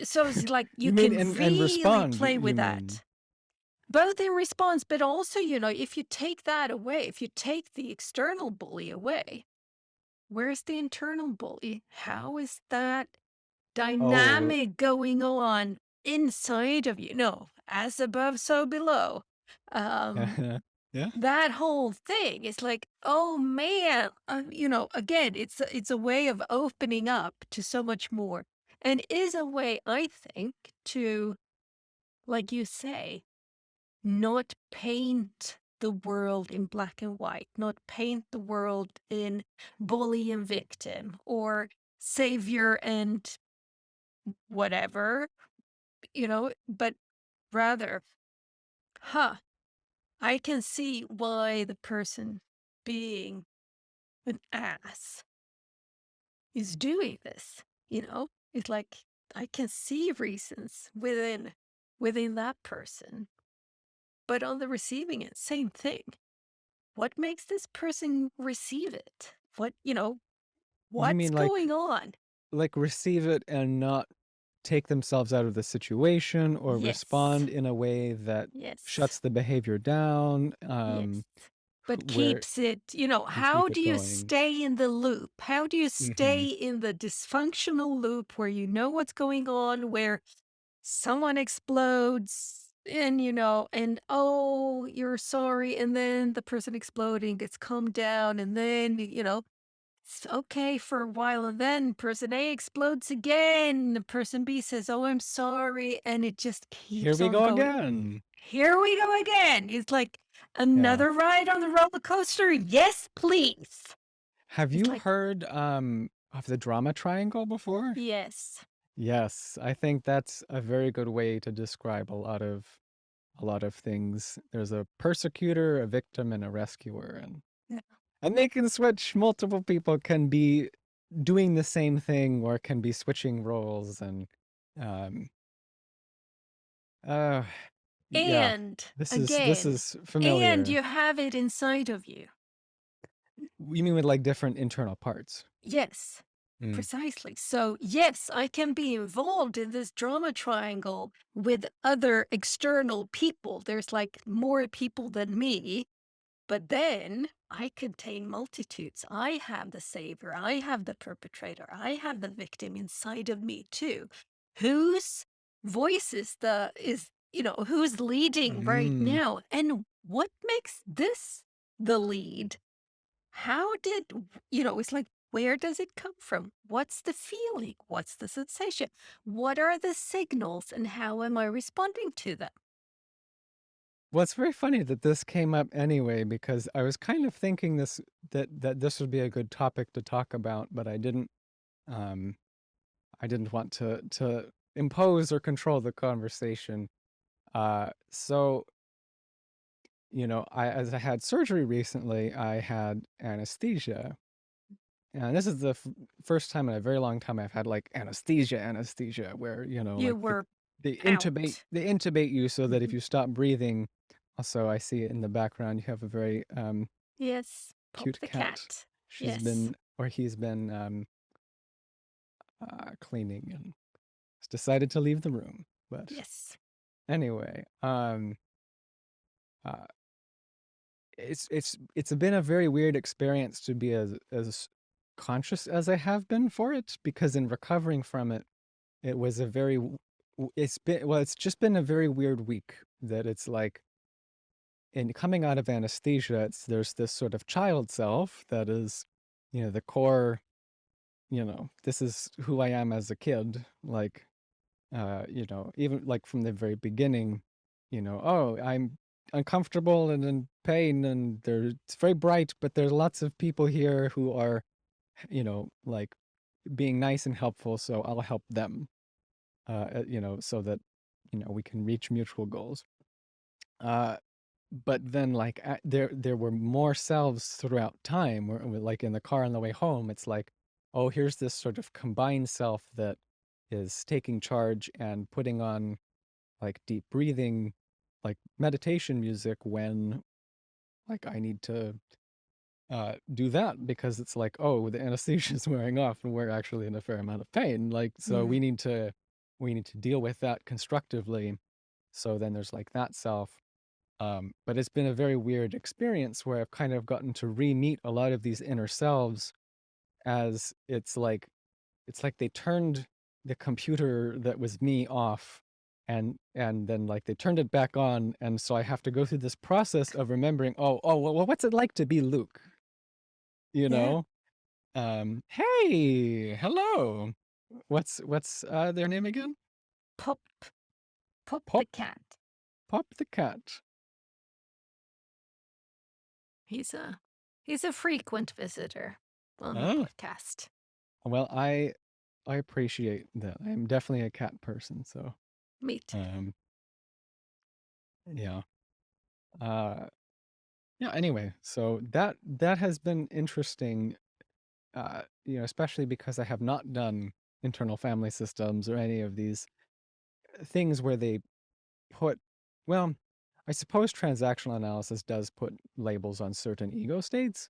so it's like you You mean, can and really respond, play you with mean? that. Both in response, but also, if you take that away, if you take the external bully away, where's the internal bully? How is that Oh, dynamic going on inside of you? No, as above, so below. Um, yeah. that whole thing is like, oh man, again, it's a way of opening up to so much more, and is a way, I think, to, like you say, not paint the world in black and white, not paint the world in bully and victim or savior and whatever, but rather, huh, I can see why the person being an ass is doing this, It's like I can see reasons within that person. But on the receiving end, same thing. What makes this person receive it? You What's mean going on? like receive it and not take themselves out of the situation or Yes. respond in a way that Yes. shuts the behavior down, Yes. But where keeps it, can how keep it do you going. stay in the loop? How do you Hmm. stay in the dysfunctional loop where you know what's going on, where someone explodes and oh, you're sorry. And then the person exploding gets calmed down. And then, it's okay for a while. And then person A explodes again. The person B says, oh, I'm sorry. And it just Here keeps we on go going. again. Here we go again. It's like Yeah. another ride on the roller coaster. Yes, please. Have It's you like, heard of the drama triangle before? yes. Yes, I think that's a very good way to describe a lot of things. There's a persecutor, a victim, and a rescuer, and they can switch. Multiple people can be doing the same thing or can be switching roles, and um uh yeah, And this again, is and familiar. you have it inside of you. You mean with like different internal parts? Yes, Mm. precisely. So, yes, I can be involved in this drama triangle with other external people. There's like more people than me, but then I contain multitudes. I have the savior, I have the perpetrator, I have the victim inside of me too. Whose voice who's leading right Mm. now? And what makes this the lead? How did, it's like, where does it come from? What's the feeling? What's the sensation? What are the signals and how am I responding to them? Well, it's very funny that this came up anyway because I was kind of thinking that this would be a good topic to talk about, but um I didn't want to impose or control the conversation. So I as I had surgery recently, I had anesthesia. And this is the first time in a very long time I've had like anesthesia, where You like were they intubate out. they intubate you so that if Mhm. you stop breathing. Also, I see it in the background. You have a very Yes. Pop cute the cat. cat. She's Yes. been or he's been cleaning and has decided to leave the room. But Yes. anyway, uh, it's been a very weird experience to be as conscious as I have been for it, because in recovering from it, it was a very it's just been a very weird week. That it's like in coming out of anesthesia, there's this sort of child self that is, the core. This is who I am as a kid. Like, even like from the very beginning, oh, I'm uncomfortable and in pain, and it's very bright, but there's lots of people here who are, like being nice and helpful, so I'll help them, so that, we can reach mutual goals. Uh, but then like there were more selves throughout time, where like in the car on the way home, it's like, oh, here's this sort of combined self that is taking charge and putting on like deep breathing, like meditation music when like I need to do that, because it's like, oh, the anesthesia is wearing off and we're actually in a fair amount of pain, like, so Mm. we need to deal with that constructively. So then there's like that self. But it's been a very weird experience where I've kind of gotten to re-meet a lot of these inner selves, as it's like they turned the computer that was me off, and then like they turned it back on, and so I have to go through this process of remembering, oh, well, what's it like to be Luke, you Yeah. know? Hey, hello. What's their name again? Pop, pop the Pop cat. Pop the cat. He's a frequent visitor on the Oh, podcast. well, I appreciate that. I'm definitely a cat person, so Me too. um yeah. Uh yeah, anyway, so that has been interesting, especially because I have not done internal family systems or any of these things where they put, well, I suppose transactional analysis does put labels on certain ego states,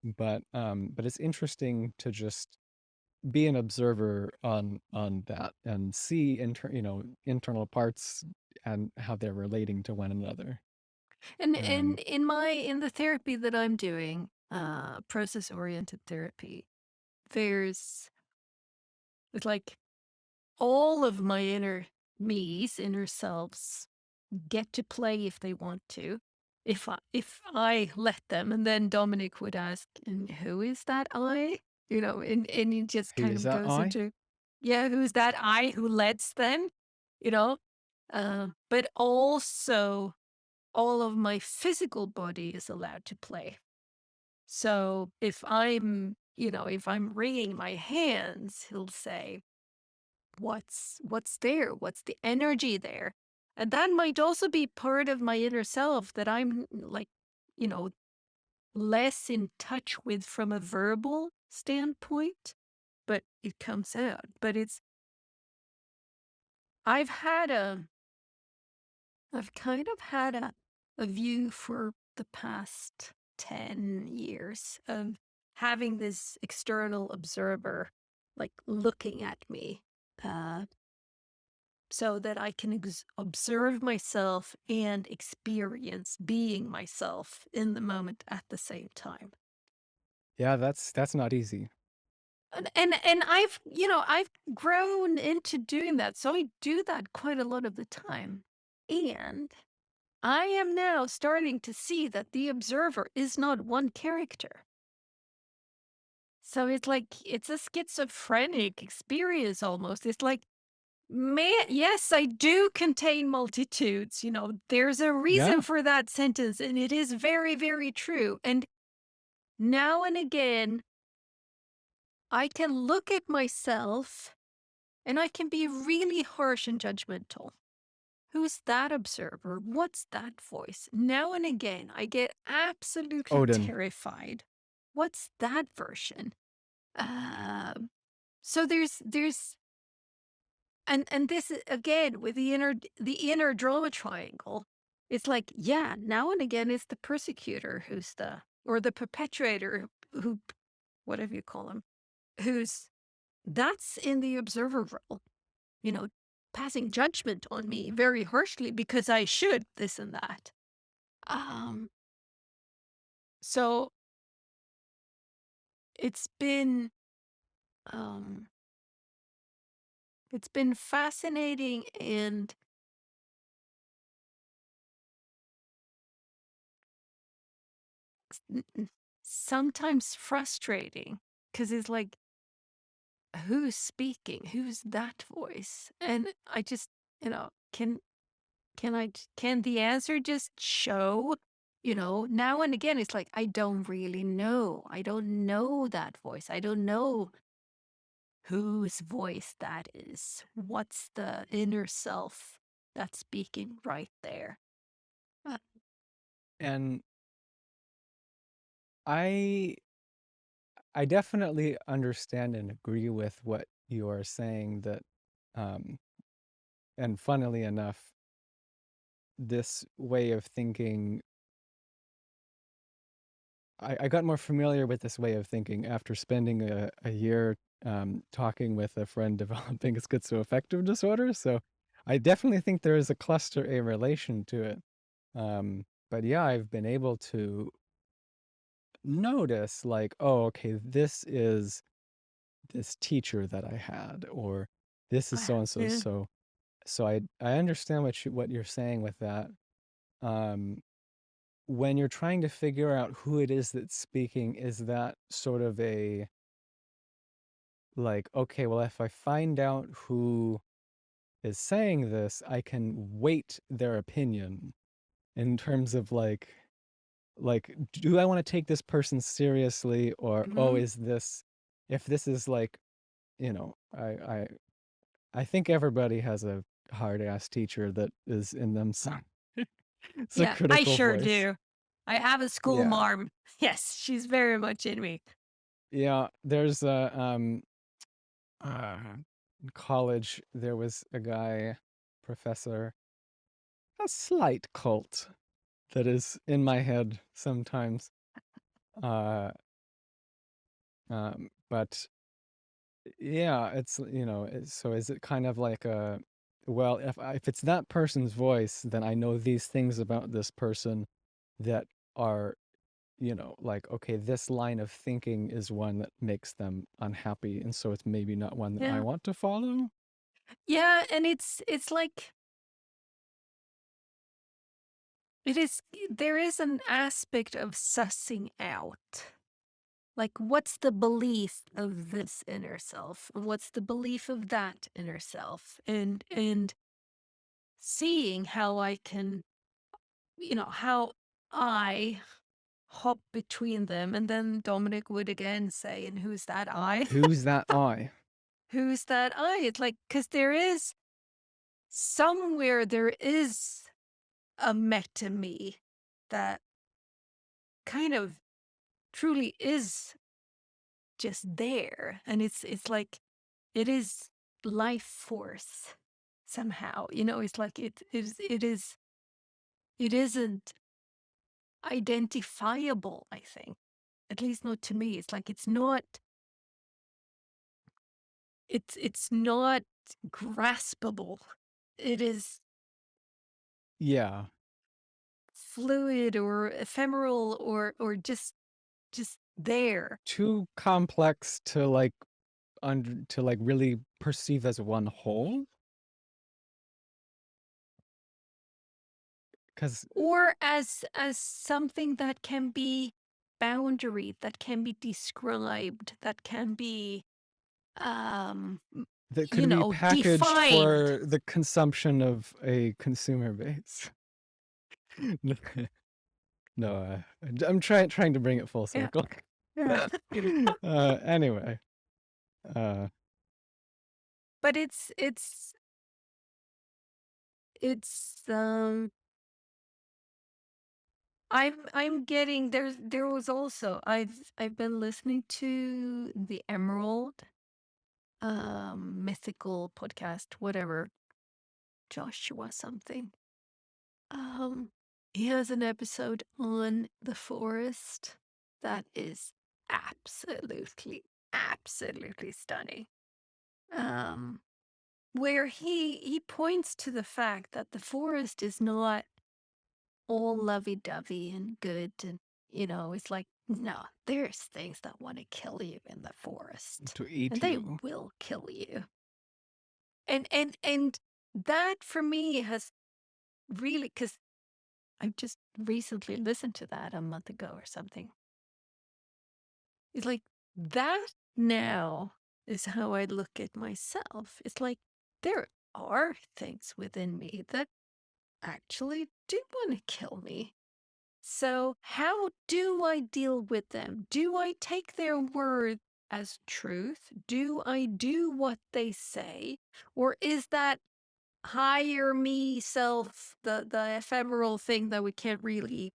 but it's interesting to just be an observer on that and see internal parts and how they're relating to one another. And Um, in the therapy that I'm doing, process oriented therapy, there's it's like all of my inner me's, inner selves get to play if they want to. If I let them, and then Dominic would ask, "And who is that I?" And he just who kind is of that goes I? into, yeah, who's that I who lets them, you know? But also all of my physical body is allowed to play. So if I'm wringing my hands, he'll say, what's there? What's the energy there? And that might also be part of my inner self that I'm like, you know, less in touch with from a verbal standpoint, but it comes out. But I've had a, I've kind of had a view for the past 10 years of having this external observer like looking at me. Uh, so that I can observe myself and experience being myself in the moment at the same time. Yeah, that's not easy. And I've grown into doing that. So I do that quite a lot of the time. And I am now starting to see that the observer is not one character. So it's like it's a schizophrenic experience almost. It's like, man, yes, I do contain multitudes. There's a reason Yeah, for that sentence, and it is very, very true. And now and again, I can look at myself and I can be really harsh and judgmental. Who's that observer? What's that voice? Now and again, I get absolutely Odin. terrified. What's that version? Um, so there's and this again with the inner drama triangle. It's like, yeah, now and again it's the persecutor who's the or the perpetrator who whatever you call him, who's that's in the observer role, you know, passing judgment on me very harshly because I should this and that. Um, so it's been um it's been fascinating and sometimes frustrating because it's like, who's speaking? Who's that voice? And I just, can the answer just show? Now and again, it's like, I don't really know. I don't know that voice. I don't know whose voice that is. What's the inner self that's speaking right there? Uh, And I I definitely understand and agree with what you are saying that um and funnily enough, this way of thinking, I got more familiar with this way of thinking after spending a year talking with a friend developing schizoaffective disorder. So I definitely think there is a cluster A relation to it. But yeah, I've been able to notice like, oh, okay, this is this teacher that I had, or this is so and so. yeah. So I understand what you're saying with that. Um, when you're trying to figure out who it is that's speaking, is that sort of a like, okay, well, if I find out who is saying this, I can weight their opinion in terms of like do I want to take this person seriously, or oh, Mhm. is this if this is like you know, I think everybody has a hard ass teacher that is in them some it's a Yeah, I critical sure voice. do. I have a school Yeah. marm. Yes, she's very much in me. Yeah, there's a in college there was a guy, professor, a slight cult that is in my head sometimes. Uh but yeah, it's so is it kind of like a, well, if it's that person's voice, then I know these things about this person that are, like, okay, this line of thinking is one that makes them unhappy, and so it's maybe not one that I Yeah. want to follow. Yeah, and it's like it is there is an aspect of sussing out. Like, what's the belief of this inner self? What's the belief of that inner self? And seeing how I can, how I hop between them. And then Dominic would again say, and who's that I? Who's that I? Who's that I? It's like, because there is somewhere, there is a meta me that kind of truly is just there. And it's like, it is life force somehow. It's like it isn't identifiable, I think. At least not to me. It's like it's not graspable. It is Yeah, fluid or ephemeral or just there. too complex to like to like really perceive as one whole. Because Or as something that can be boundary, that can be described, that can be that could be packaged defined. for the consumption of a consumer base. No, I'm trying to bring it full Yeah. circle. Yeah. Anyway, uh, But it's I'm getting there was also I've been listening to the Emerald mythical podcast, whatever, Joshua something. Um he has an episode on the forest that is absolutely stunning. Um where he points to the fact that the forest is not all lovey-dovey and good, and it's like, no, there's things that want to kill you in the forest, to and eat they you. will kill you. And that for me has really, because I just recently listened to that a month ago or something. It's like that now is how I look at myself. It's like there are things within me that actually do want to kill me. So, how do I deal with them? Do I take their word as truth? Do I do what they say? Or is that higher me self, the ephemeral thing that we can't really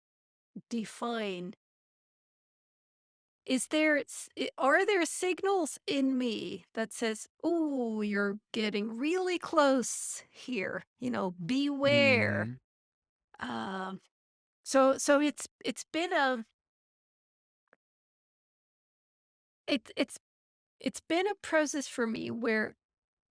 define? Are there signals in me that says, "Oh, you're getting really close here. Beware." Mm, Um, so it's been a it's it's been a process for me where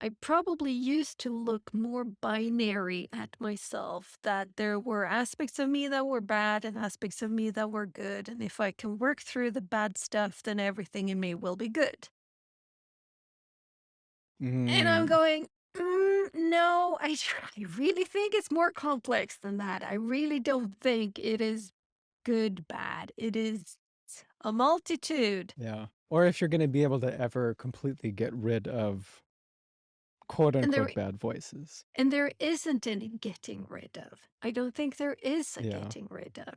I probably used to look more binary at myself, that there were aspects of me that were bad and aspects of me that were good. And if I can work through the bad stuff, then everything in me will be good. And I'm mm, going, no, I really think it's more complex than that. I really don't think it is good, bad. It is a multitude. yeah. Or if you're going to be able to ever completely get rid of quote And there unquote bad voices. And there isn't any getting rid of. I don't think there is a Yeah. getting rid of.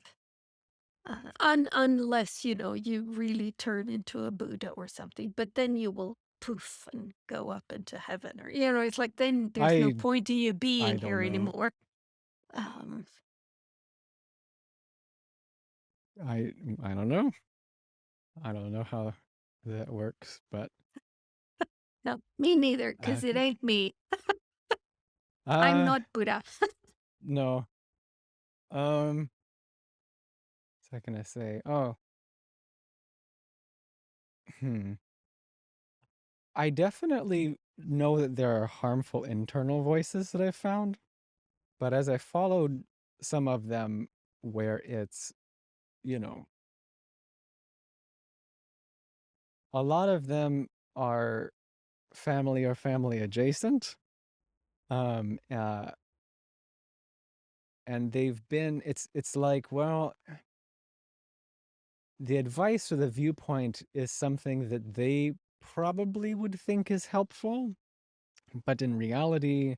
Unless, you really turn into a Buddha or something, but then you will poof and go up into heaven, or it's like then there's no I point in you I being don't here know. anymore. Um, I I don't know. I don't know how that works, but no, me neither, uh, because it ain't me. I'm uh not Buddha. no. Um, what can I say? Oh, hmm. I definitely know that there are harmful internal voices that I've found, but as I followed some of them where it's, you know, a lot of them are family or family adjacent. Um, uh, and they've been it's like, well, the advice or the viewpoint is something that they probably would think is helpful, but in reality,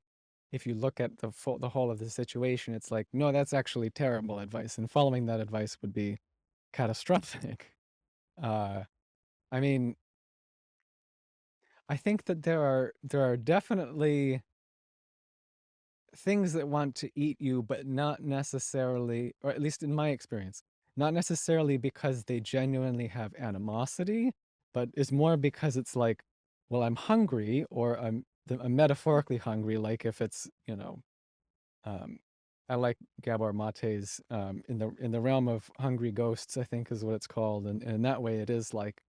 if you look at the whole of the situation, it's like, no, that's actually terrible advice, and following that advice would be catastrophic. Uh, I mean, I think that there are definitely things that want to eat you, but not necessarily, or at least in my experience, not necessarily because they genuinely have animosity, but is more because it's like, well, I'm hungry, or I'm metaphorically hungry, like if it's, um, I like Gabor Mate's in the realm of hungry ghosts, I think is what it's called, and in that way, it is like,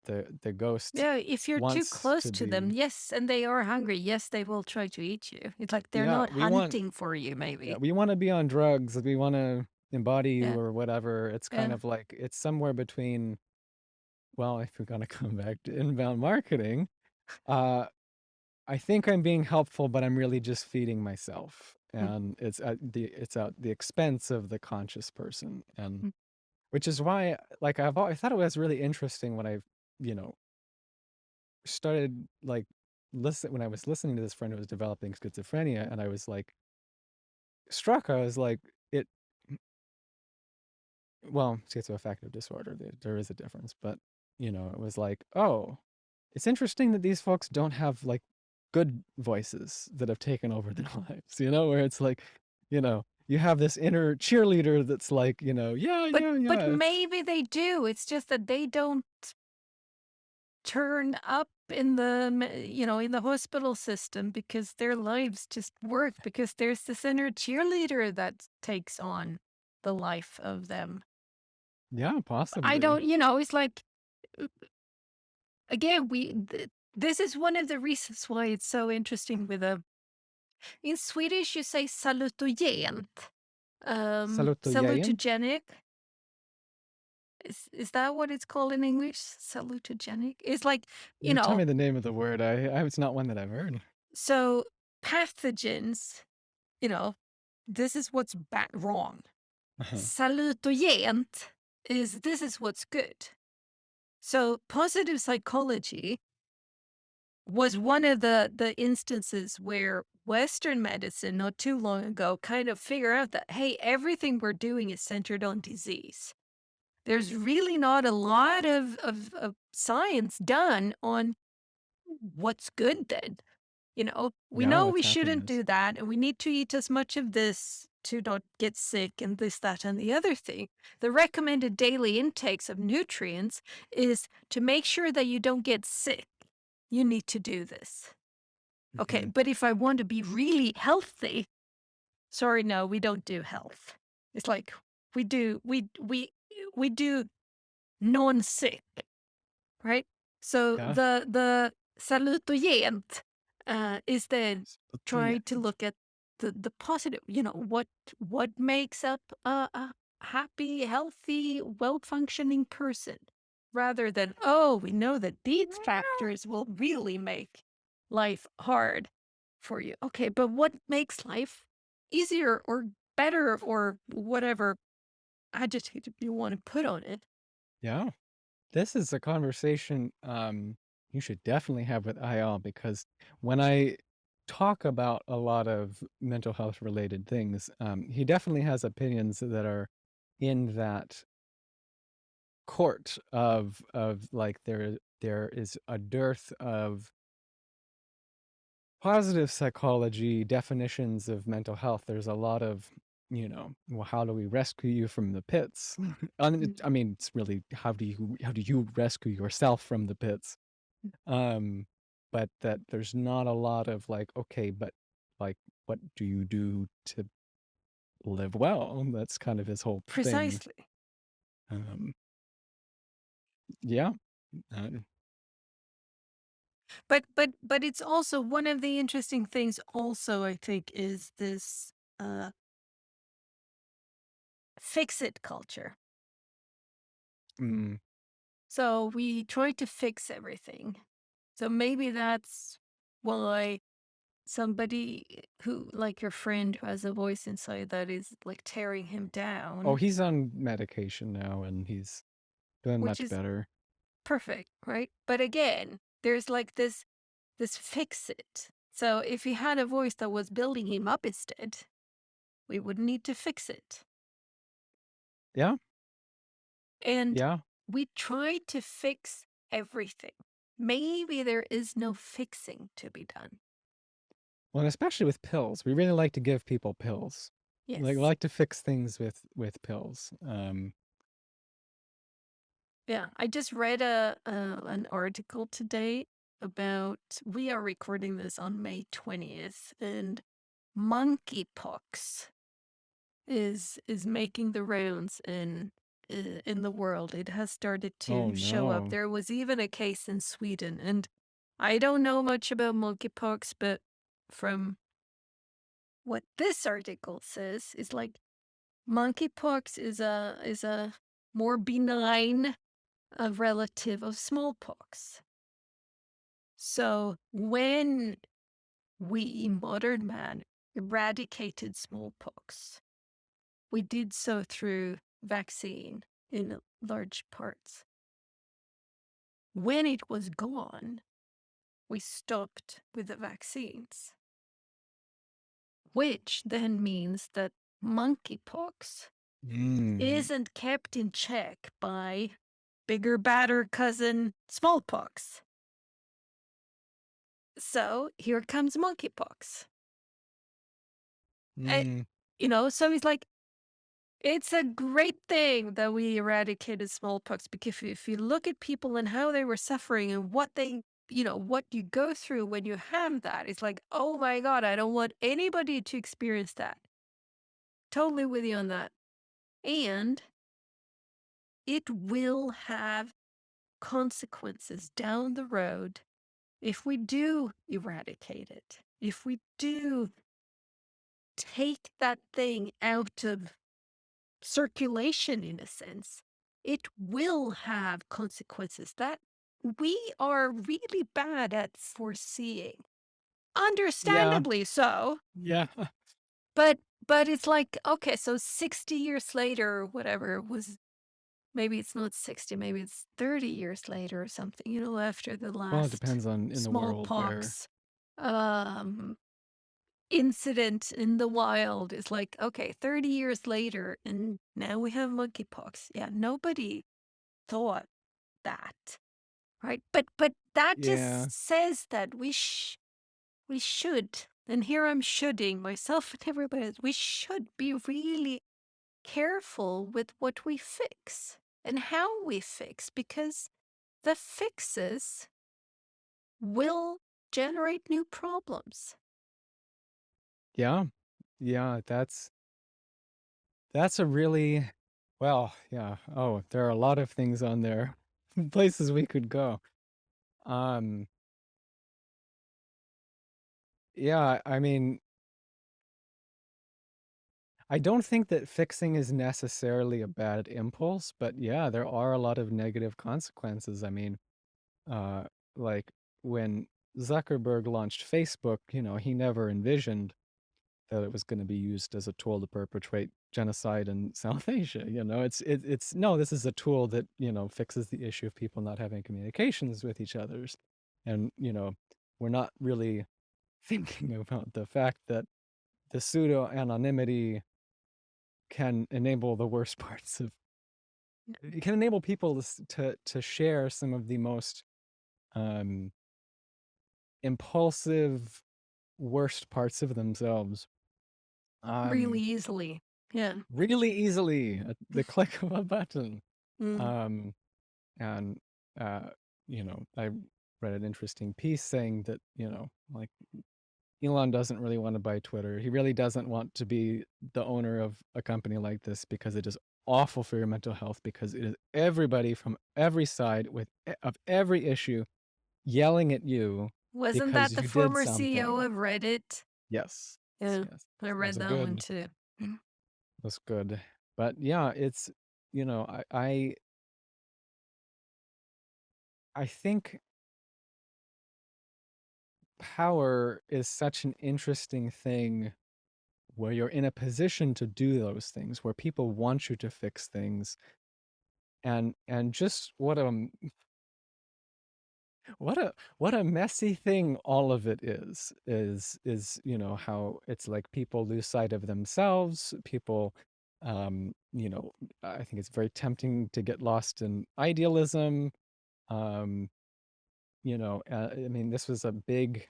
the ghost Yeah, if you're too wants close to to them, be. yes, and they are hungry, yes, they will try to eat you. It's like they're Yeah, not hunting for you, yeah, maybe. we want to be on drugs. We want to embody you Yeah, or whatever. It's kind yeah. of like it's somewhere between. Well, if we're gonna come back to inbound marketing, uh, I think I'm being helpful, but I'm really just feeding myself, Mm, and it's at the expense of the conscious person, and mm. which is why, like, I thought it was really interesting when you know, started like listen when I was listening to this friend who was developing schizophrenia, and I was like struck. I was like, it well, schizoaffective disorder, there is a difference, but it was like, oh, it's interesting that these folks don't have like good voices that have taken over their lives, where it's like, you have this inner cheerleader that's like, yeah, But yeah, but yeah. maybe they do. It's just that they don't turn up in the in the hospital system because their lives just work because there's this inner cheerleader that takes on the life of them. Yeah, I possibly. don't, it's like again, this is one of the reasons why it's so interesting with a in Swedish you say salutogent, Salutogein. salutogenic. Is that what it's called in English? Salutogenic. It's like, you You tell know, me the name of the word. It's not one that I've heard. so pathogens, you know, this is what's wrong. Uh-huh. Salutogent is this is what's good. So positive psychology was one of the instances where Western medicine not too long ago kind of figured out that hey, everything we're doing is centered on disease. There's really not a lot of science done on what's good then. We Yeah, know what's we shouldn't happiness? do that, and we need to eat as much of this to not get sick, and this, that, and the other thing. The recommended daily intakes of nutrients is to make sure that you don't get sick. You need to do this. Okay, Hmm. but if I want to be really healthy, sorry, no, we don't do health. It's like we do non-sick. Right? So Yeah. the salutogent is then trying to Salutogein. look at the positive. What makes up a happy, healthy, well functioning person, rather than oh, we know that these factors will really make life hard for you. Okay, but what makes life easier or better or whatever adjective you want to put on it? Yeah. This is a conversation you should definitely have with IL, because when I talk about a lot of mental health related things, he definitely has opinions that are in that court of like there is a dearth of positive psychology definitions of mental health. There's a lot of, well, how do we rescue you from the pits? Mm. I mean, it's really how do you rescue yourself from the pits? Um, but that there's not a lot of like, okay, but like, what do you do to live well? That's kind of his whole thing. Precisely. Um, yeah. Uh, But it's also one of the interesting things also, I think, is this fix it culture. mm. So we try to fix everything. So maybe that's why somebody who, like your friend who has a voice inside that is like tearing him Oh, down, he's on medication now, and he's doing which much is better. perfect, right? But again, there's like this fix it. So if he had a voice that was building him up instead, we wouldn't need to fix it. Yeah, And yeah. we try to fix everything. Maybe there is no fixing to be done. Well, and especially with pills, we really like to give people pills. Like, we Yes. like to fix things with pills. Yeah. I just read an article today about, we are recording this on May 20th, and monkeypox is making the rounds in the world. It has started Oh to show up. no. There was even a case in Sweden, and I don't know much about monkeypox, but from what this article says is like monkeypox is a more benign relative of smallpox. So when we modern man eradicated smallpox, we did so through vaccine in large parts. When it was gone, we stopped with the vaccines, which then means that monkeypox Mm. isn't kept in check by bigger, badder cousin smallpox. So here comes monkeypox. Eh, Mm. so he's like, it's a great thing that we eradicated smallpox, because if you look at people and how they were suffering and what they, what you go through when you have that, it's like, oh my God, I don't want anybody to experience that. Totally with you on that. And it will have consequences down the road if we do eradicate it, if we do take that thing out of circulation in a sense, it will have consequences that we are really bad at foreseeing. Yeah. Understandably so. Yeah. But it's like, okay, so 60 years later or whatever was, maybe it's not 60, maybe it's 30 years later or something, after the Well, it last depends on in the world where. smallpox um incident in the wild. Is like, okay, 30 years later and now we have monkeypox. Yeah, nobody thought that, right? But that Yeah. just says that we should, and here I'm shoulding myself and everybody else, we should be really careful with what we fix and how we fix, because the fixes will generate new problems. Yeah. Yeah. That's a really, well, yeah. Oh, there are a lot of things on there. Places we could go. Um, yeah, I mean, I don't think that fixing is necessarily a bad impulse, but yeah, there are a lot of negative consequences. I mean, uh, like when Zuckerberg launched Facebook, he never envisioned that it was going to be used as a tool to perpetrate genocide in South Asia. It's no, this is a tool that fixes the issue of people not having communications with each others, and we're not really thinking about the fact that the pseudo anonymity can enable the worst parts of it can enable people to share some of the most um, impulsive, worst parts of themselves Really um, easily. Yeah. really easily at the click of a button. Mm. Um, and uh, I read an interesting piece saying that like Elon doesn't really want to buy Twitter. He really doesn't want to be the owner of a company like this because it is awful for your mental health because it is everybody from every side of every issue yelling at you Wasn't because that the you did former CEO something. of Reddit? Yes. Yeah, Yes. I That was read a that one good too. Mm. that's good. But yeah, it's I think power is such an interesting thing where you're in a position to do those things, where people want you to fix things, and just what a messy thing all of it is how it's like people lose sight of themselves. People, you know, I think it's very tempting to get lost in idealism. Um, I mean, this was a big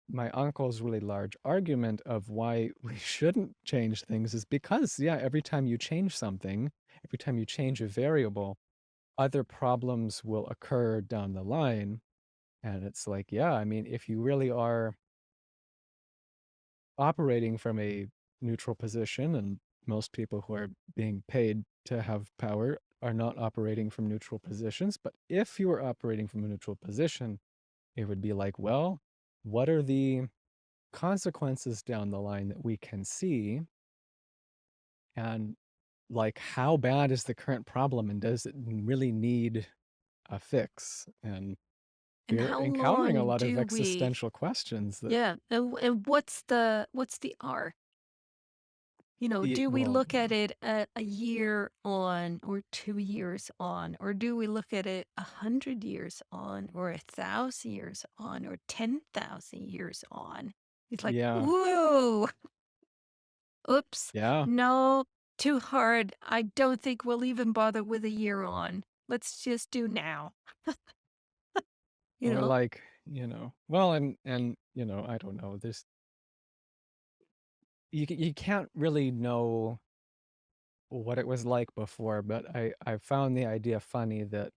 my uncle's really large argument of why we shouldn't change things is because, yeah, every time you change something, every time you change a variable, other problems will occur down the line. And it's like, yeah, I mean, if you really are operating from a neutral position, and most people who are being paid to have power are not operating from neutral positions, but if you were operating from a neutral position, it would be like, well, what are the consequences down the line that we can see, and like how bad is the current problem and does it really need a fix? And And we're how encountering a long lot of do we existential questions that yeah, and what's the R? Do we well, look at it at a year on or 2 years on, or do we look at it 100 years on or 1,000 years on or 10,000 years on? It's like, yeah, "Whoa, oops, yeah, no, too hard. I don't think we'll even bother with a year on. Let's just do now." You or know? like well, and I don't know, there's you can't really know what it was like before, but I found the idea funny that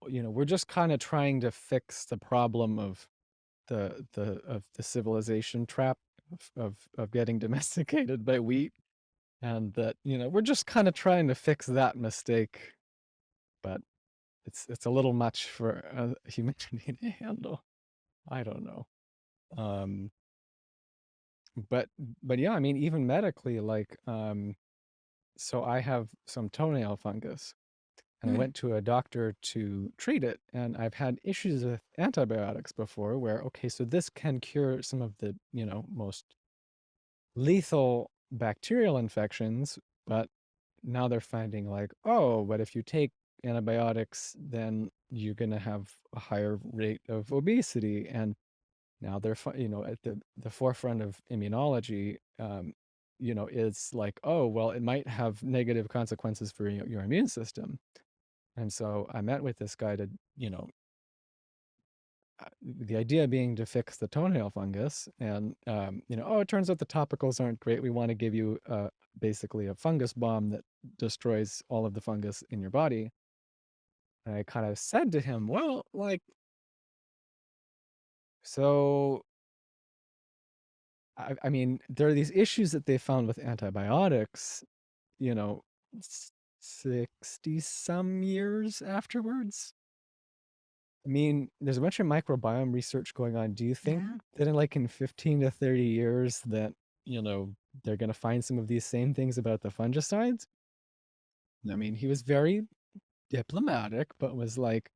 we're just kind of trying to fix the problem of the civilization trap of getting domesticated by wheat, and that we're just kind of trying to fix that mistake, but it's a little much for humanity to handle. I don't know. um but but yeah, I mean, even medically, like so I have some toenail fungus, and I Mm. went to a doctor to treat it, and I've had issues with antibiotics before where, okay, so this can cure some of the most lethal bacterial infections, but now they're finding like, oh, but if you take antibiotics, then you're going to have a higher rate of obesity. And now they're, at the forefront of immunology, is like, oh, well, it might have negative consequences for your immune system. And so I met with this guy to, the idea being to fix the toenail fungus, and oh, it turns out the topicals aren't great. We want to give you basically a fungus bomb that destroys all of the fungus in your body. And I kind of said to him, well, like, so I mean, there are these issues that they found with antibiotics, you know 60 some years afterwards. I mean, there's a bunch of microbiome research going on. Do you think Yeah. that in 15 to 30 years that, you know, they're going to find some of these same things about the fungicides? I mean, he was very diplomatic, but was like,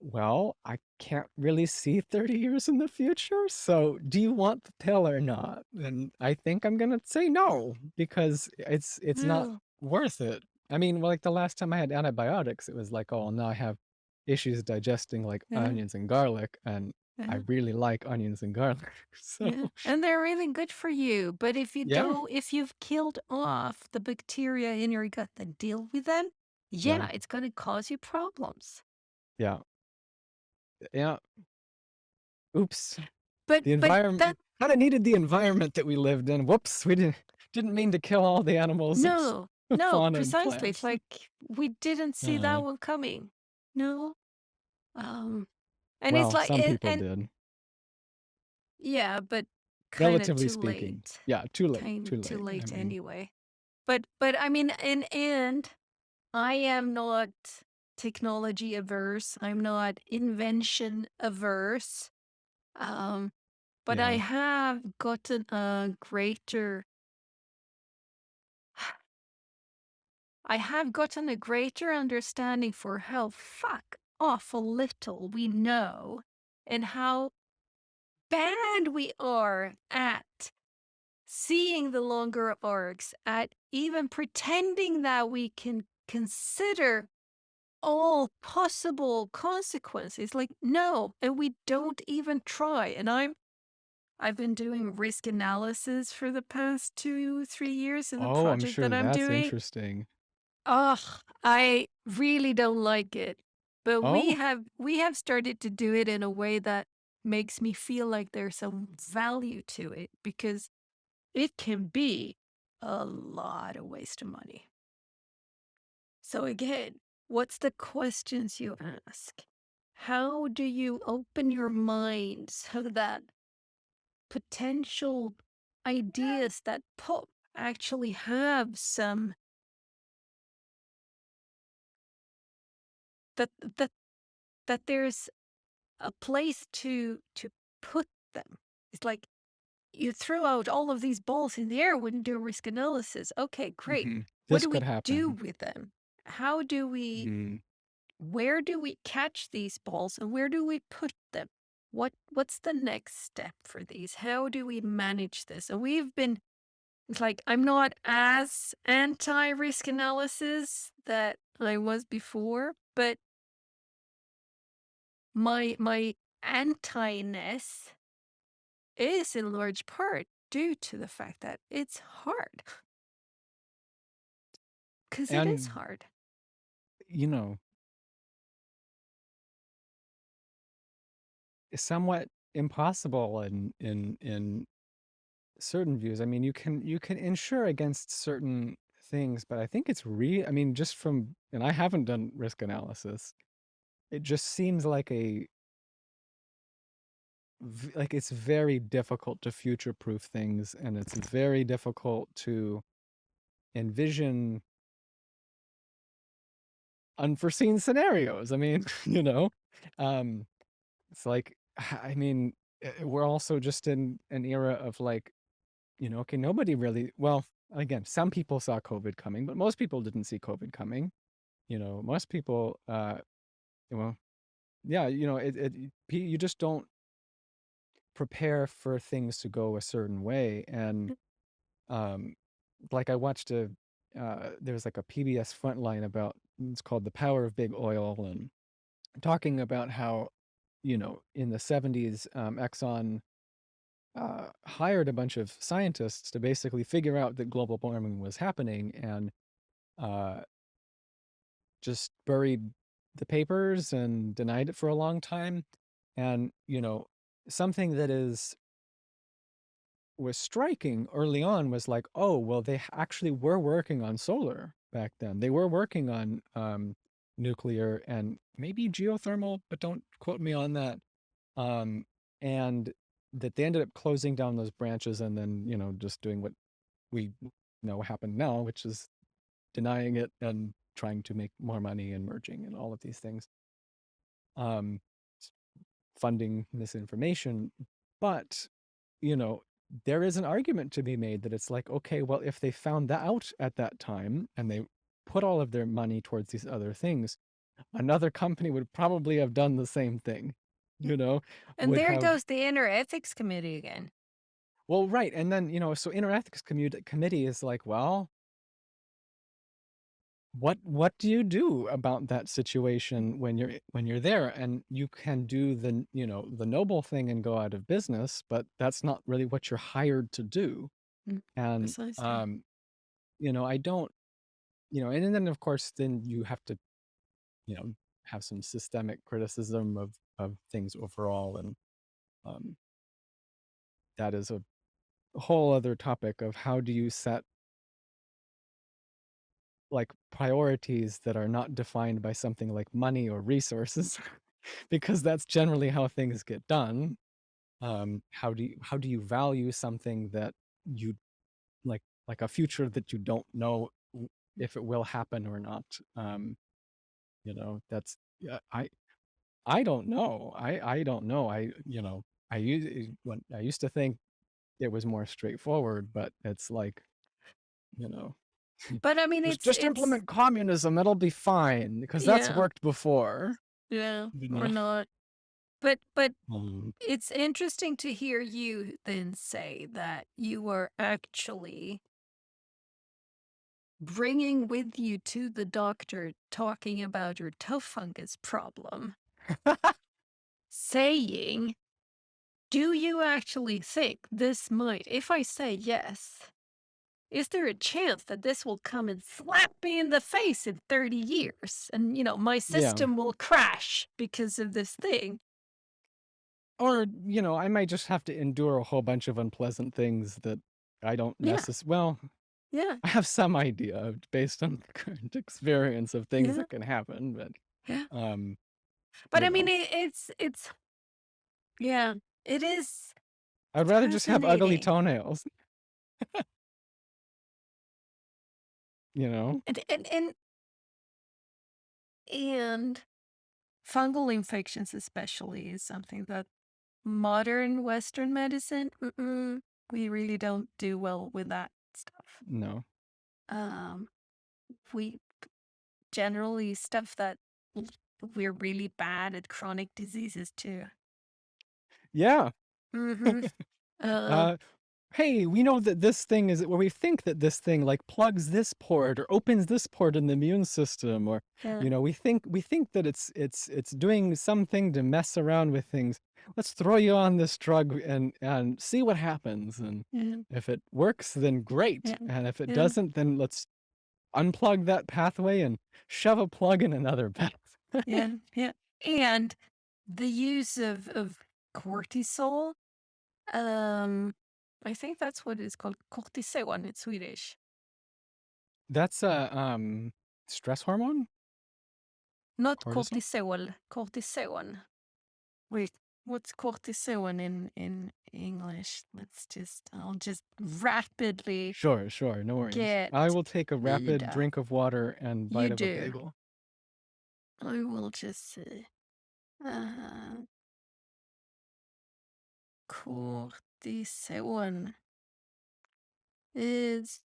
well, I can't really see 30 years in the future. So do you want the pill or not? And I think I'm going to say no, because it's not Well, worth it. I mean, like the last time I had antibiotics, it was like, oh, now I have issues digesting like yeah. onions and garlic. And I Yeah. really like onions and garlic. So, Yeah. And they're really good for you. But yeah, if you've killed off the bacteria in your gut that deal with them, yeah, yeah, it's going to cause you problems. yeah, yeah. Oops. The But that environment kind of needed the environment that we lived in. Whoops, we didn't mean to kill all the animals and no, no, fauna and precisely. It's plants. like we didn't see that Uh, one coming. No. Um, and it's well, like, some people and did, yeah, but kind of relatively too speaking. late. Yeah, too late, Kind too too late. I late mean, anyway. But I mean, and I am not technology averse. I'm not invention averse. Um, but I yeah. have gotten a greater I have gotten a greater understanding for how fuck awful little we know and how bad we are at seeing the longer arcs, at even pretending that we can consider all possible consequences. Like, no, and we don't even try. And I've been doing risk analysis for the past 2, 3 years in the Oh, I'm project sure that I'm that's doing. interesting. Ugh, I really don't like it. But Oh, we have started to do it in a way that makes me feel like there's some value to it because it can be a lot of waste of money. So again, what's the questions you ask? How do you open your mind so that potential ideas that pop actually have some that that that there's a place to put them. It's like you threw out all of these balls in the air, wouldn't do a risk analysis. Okay, great. What this do could we do happen. with them? How do we Mm. where do we catch these balls and where do we put them? What's the next step for these? How do we manage this? And we've been it's like I'm not as anti risk analysis that I was before, but my anti-ness is in large part due to the fact that it's hard. Because it is And, hard. you know, somewhat impossible in certain views. I mean, you can insure against certain things, but I think it's I mean, just from and I haven't done risk analysis. It just seems like like it's very difficult to future proof things and it's very difficult to envision unforeseen scenarios. I mean, um it's like I mean, we're also just in an era of like, okay, nobody really, well, again, some people saw COVID coming, but most people didn't see COVID coming. Most people, well, yeah, you just don't prepare for things to go a certain way. And, um, like I watched there was like a PBS Frontline about, it's called The Power of Big Oil, and talking about how, in the 70s, Exxon hired a bunch of scientists to basically figure out that global warming was happening and uh, just buried the papers and denied it for a long time. And, something that was striking early on was like, oh, well, they actually were working on solar back then. They were working on nuclear and maybe geothermal, but don't quote me on that. Um, and that they ended up closing down those branches and then, just doing what we know happened now, which is denying it and trying to make more money and merging and all of these things, um, funding misinformation. But, you know, there is an argument to be made that it's like, okay, well, if they found that out at that time and they put all of their money towards these other things, another company would probably have done the same thing, you know, And would there have, goes the inner ethics committee again. well, right. And then, so interethics committee is like, well, what do you do about that situation when you're there? And you can do the noble thing and go out of business, but that's not really what you're hired to do. Mm, And precisely. I don't, and then of course then you have to, you know, have some systemic criticism of things overall, and um that is a whole other topic of how do you set like priorities that are not defined by something like money or resources because that's generally how things get done. How do you value something that you like a future that you don't know if it will happen or not? That's yeah, I don't know. I don't know. I used to think it was more straightforward, but it's like, you know, But I mean, just it's implement communism, it'll be fine because that's yeah, worked before. yeah, You or know? not. But Um, it's interesting to hear you then say that you were actually bringing with you to the doctor talking about your toe fungus problem, saying, "Do you actually think this might, if I say yes, is there a chance that this will come and slap me in the face in 30 years and, my yeah. system will crash because of this thing?" Or, I might just have to endure a whole bunch of unpleasant things that I don't Yeah, well, yeah, I have some idea based on the current experience of things yeah, that can happen, but, yeah. um, But you I mean, know, it's yeah, it is I'd rather just have ugly fascinating. toenails, you know? And fungal infections especially is something that modern Western medicine, we really don't do well with that stuff. No. Um, we generally stuff that we're really bad at chronic diseases too. Yeah. Mm-hmm. Uh, Uh, hey, we know that this thing is where we think that this thing like plugs this port or opens this port in the immune system, or yeah, we think that it's doing something to mess around with things. Let's throw you on this drug and see what happens. And yeah, if it works, then great. yeah, And if it yeah, doesn't, then let's unplug that pathway and shove a plug in another pathway. yeah, yeah. And the use of cortisol. Um, I think that's what it's called, cortisone in Swedish. That's a stress hormone, Not cortisol. cortisol, cortisone. Wait, what's cortisone in English? I'll just rapidly Sure, sure, no worries. I get will take a it rapid up. drink of water and You bite of a do. bagel. I will just see. Uh, cortisone is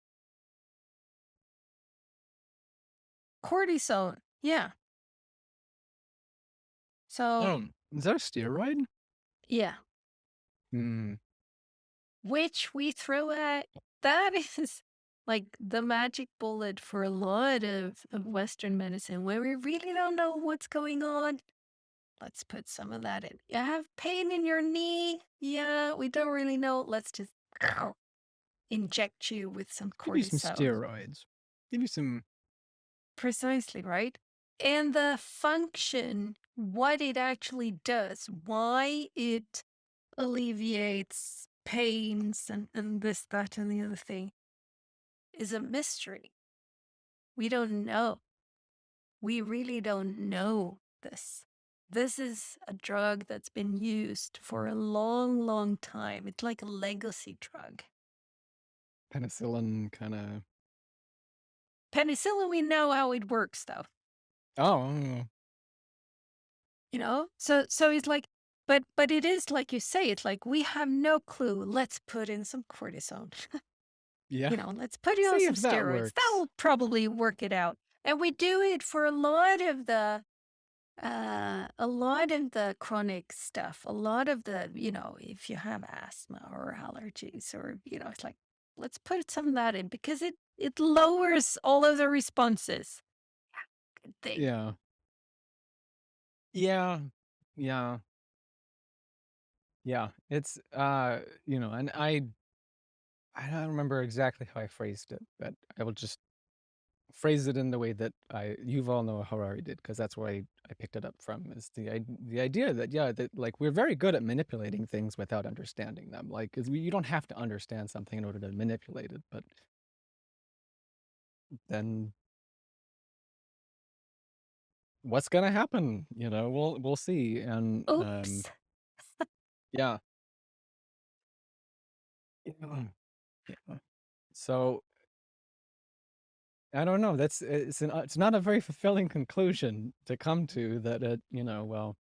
cortisone. Yeah. So, Is that a steroid? yeah. Hmm. Which we throw at that is like the magic bullet for a lot of Western medicine where we really don't know what's going on. Let's put some of that in. You have pain in your knee? Yeah, we don't really know. Let's just inject you with some Give you some cortisone. steroids. Give you some. Precisely, right? And the function, what it actually does, why it alleviates pains and this, that, and the other thing is a mystery. We don't know. We really don't know this. This is a drug that's been used for a long, long time. It's like a legacy drug. Penicillin kind of. Penicillin, we know how it works, though. Oh, So it's like, but it is like you say. It's like we have no clue. Let's put in some cortisone. yeah. Let's put you on See some if that steroids. That works. will probably work it out. And we do it for a lot of the chronic stuff, a lot of the, if you have asthma or allergies or, it's like, let's put some of that in because it lowers all of the responses. thing. Yeah. Yeah. Yeah. Yeah. It's and I don't remember exactly how I phrased it, but I will just phrase it in the way that I Yuval Noah Harari did, because that's where I picked it up from, is the idea that, yeah, that, like, we're very good at manipulating things without understanding them. Like, 'cause you don't have to understand something in order to manipulate it, but then what's gonna happen? We'll see. And Oops. yeah. Yeah. Yeah. So I don't know. It's not a very fulfilling conclusion to come to, that well,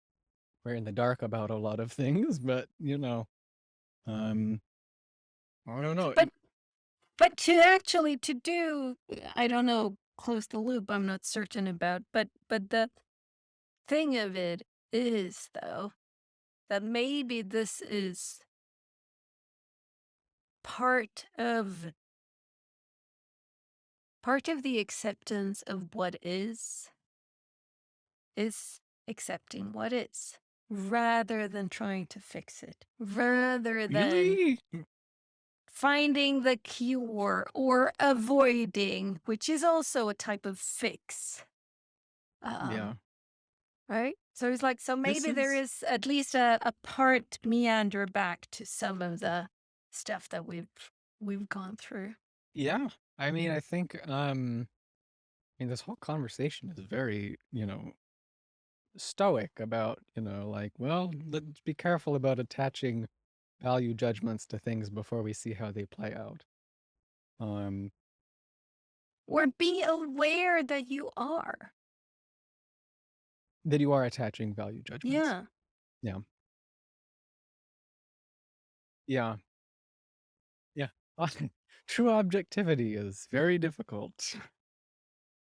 we're in the dark about a lot of things, but um, I don't know. But but to actually to do, I don't know, close the loop, I'm not certain about, but the thing of it is, though, that maybe this is part of part of the acceptance of what is accepting what is, rather than trying to fix it, rather than Really? finding the cure or avoiding, which is also a type of fix. Yeah. Um, right? So it's like, so This maybe there is is at least a part meander back to some of the stuff that we've gone through. Yeah. I mean, I think this whole conversation is very, stoic about, like, well, let's be careful about attaching value judgments to things before we see how they play out. Um, Or be aware that you are. that you are attaching value judgments. Yeah. Yeah. Yeah. Yeah. True objectivity is very difficult.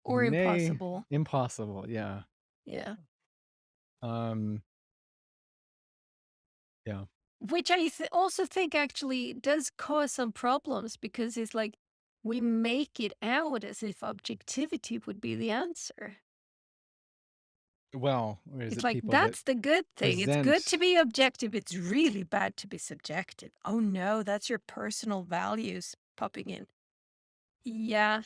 Or Nay, impossible. impossible. Yeah. Yeah. Um, yeah. Which I also think actually does cause some problems, because it's like we make it out as if objectivity would be the answer. Well, or is It's it like, people that that's the good thing. It's good to present be objective. It's really bad to be subjective. Oh no, that's your personal values popping in. Yeah,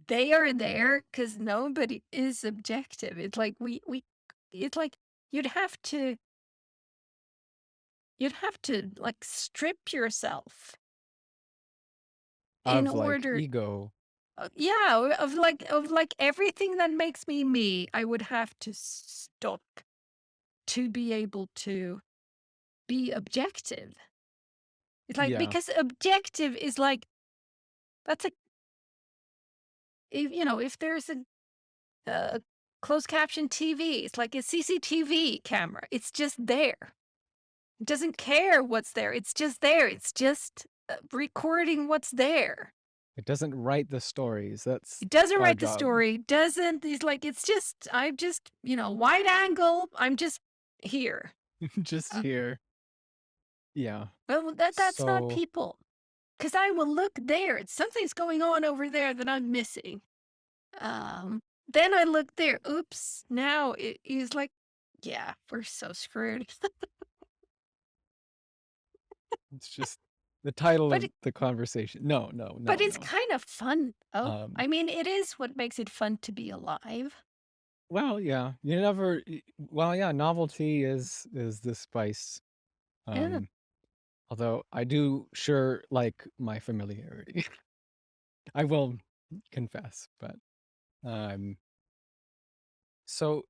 they are there because nobody is objective. It's like it's like you'd have to, like strip yourself in of, like, order. ego? Yeah, of like everything that makes me me, I would have to stop to be able to be objective. It's like, Yeah. because objective is like, that's a, if there's a closed caption TV, it's like a CCTV camera. It's just there. It doesn't care what's there. It's just there. It's just recording what's there. It doesn't write the stories. That's It doesn't our write the job. story. Doesn't. It's like, it's just, I'm just, wide angle. I'm just here. Just here. Yeah. Well, that's not So, people. Because I will look there. Something's going on over there that I'm missing. Then I look there. Oops. Now it is like, yeah, we're so screwed. it's just the title but of the conversation. No, no, But no, it's no. kind of fun. Oh, Um, I mean, it is what makes it fun to be alive. well, yeah. Well, yeah, novelty is the spice. Yeah. Um, although I do sure like my familiarity. I will confess, but um so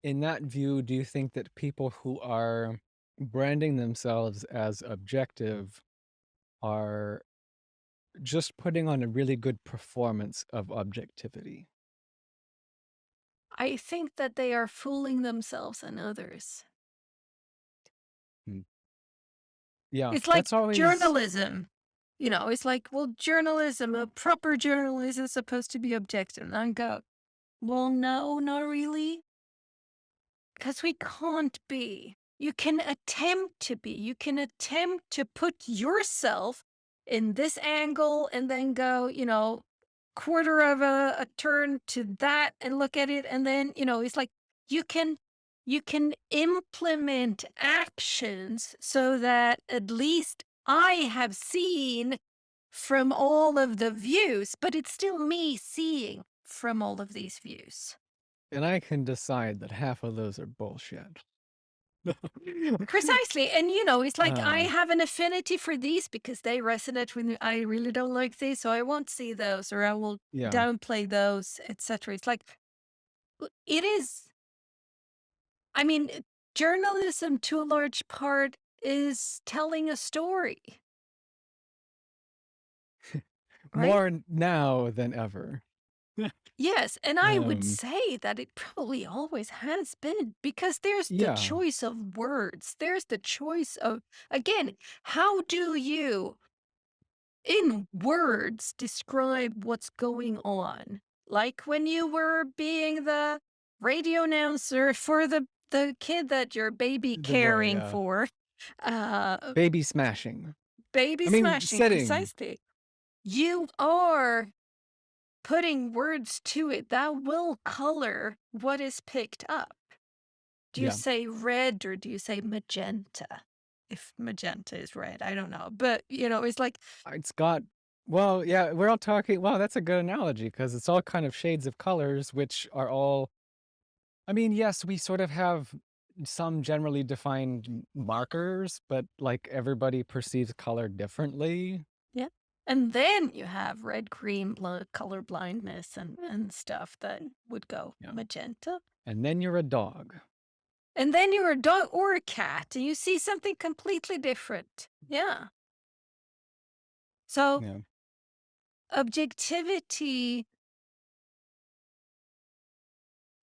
in that view, do you think that people who are branding themselves as objective are just putting on a really good performance of objectivity? I think that they are fooling themselves and others. Hmm. Yeah, It's that's like always journalism. It's like, well, journalism, a proper journalist is supposed to be objective. And I go, well, no, not really. Because we can't be. You can attempt to be. You can attempt to put yourself in this angle and then go, quarter of a turn to that and look at it, and then, it's like you can you can implement actions so that at least I have seen from all of the views, but it's still me seeing from all of these views. And I can decide that half of those are bullshit. Precisely. And, it's like I um, have an affinity for these because they resonate with me. I really don't like these, so I won't see those or I will yeah. downplay those, etc. It's like it is, I mean, journalism to a large part is telling a story, right? More now than ever. Yes, and I would um, say that it probably always has been because there's the yeah. choice of words. There's the choice of, again, how do you, in words, describe what's going on? Like when you were being the radio announcer for the kid that you're baby The boy, caring yeah. for, uh, Baby smashing. baby I mean, smashing, sitting. precisely. You are putting words to it that will color what is picked up. Do you Yeah. say red or do you say magenta? If magenta is red, I don't know. But, it's like, It's got, well, yeah, we're all talking, wow, that's a good analogy because it's all kind of shades of colors, which are all, I mean, yes, we sort of have some generally defined markers, but like everybody perceives color differently. yeah. And then you have red, green, color blindness and stuff that would go Yeah. magenta. And then you're a dog. And then you're a dog or a cat and you see something completely different. Yeah. So Yeah. objectivity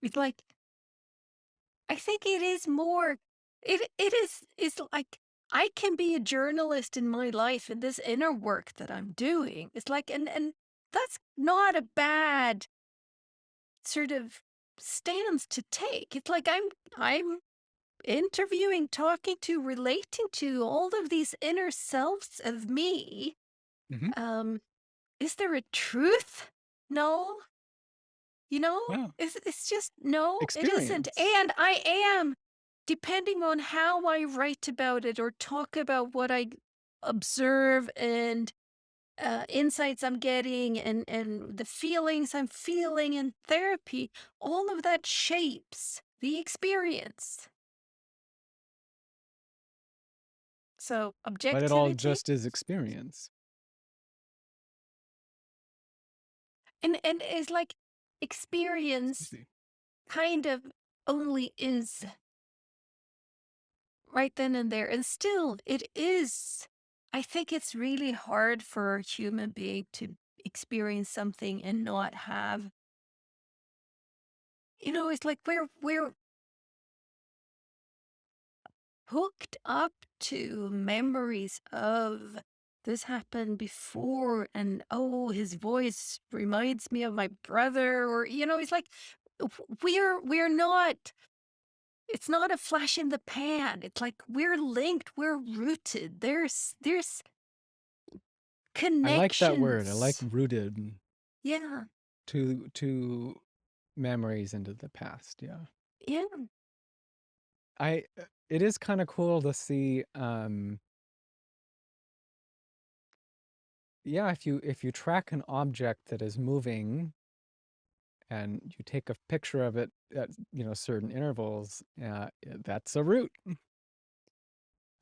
is like, I think it is more, it is like I can be a journalist in my life and this inner work that I'm doing. It's like, and that's not a bad sort of stance to take. It's like I'm interviewing, talking to, relating to all of these inner selves of me. Hmm. Um, is there a truth? No. Yeah. It's just no, it isn't. Experience. And I am, depending on how I write about it or talk about what I observe and insights I'm getting and the feelings I'm feeling in therapy, all of that shapes the experience. So But it all objectivity just is experience. and is like Let's experience see. kind of only is right then and there. And still, it is. I think it's really hard for a human being to experience something and not have. It's like we're hooked up to memories of this happened before, and oh, his voice reminds me of my brother, or it's like we're not. It's not a flash in the pan. It's like we're linked, we're rooted. There's I like that word. I like connections. rooted Yeah. to memories into the past. Yeah. Yeah. It is kind of cool to see, yeah, if you track an object that is moving and you take a picture of it at, certain intervals, that's a route.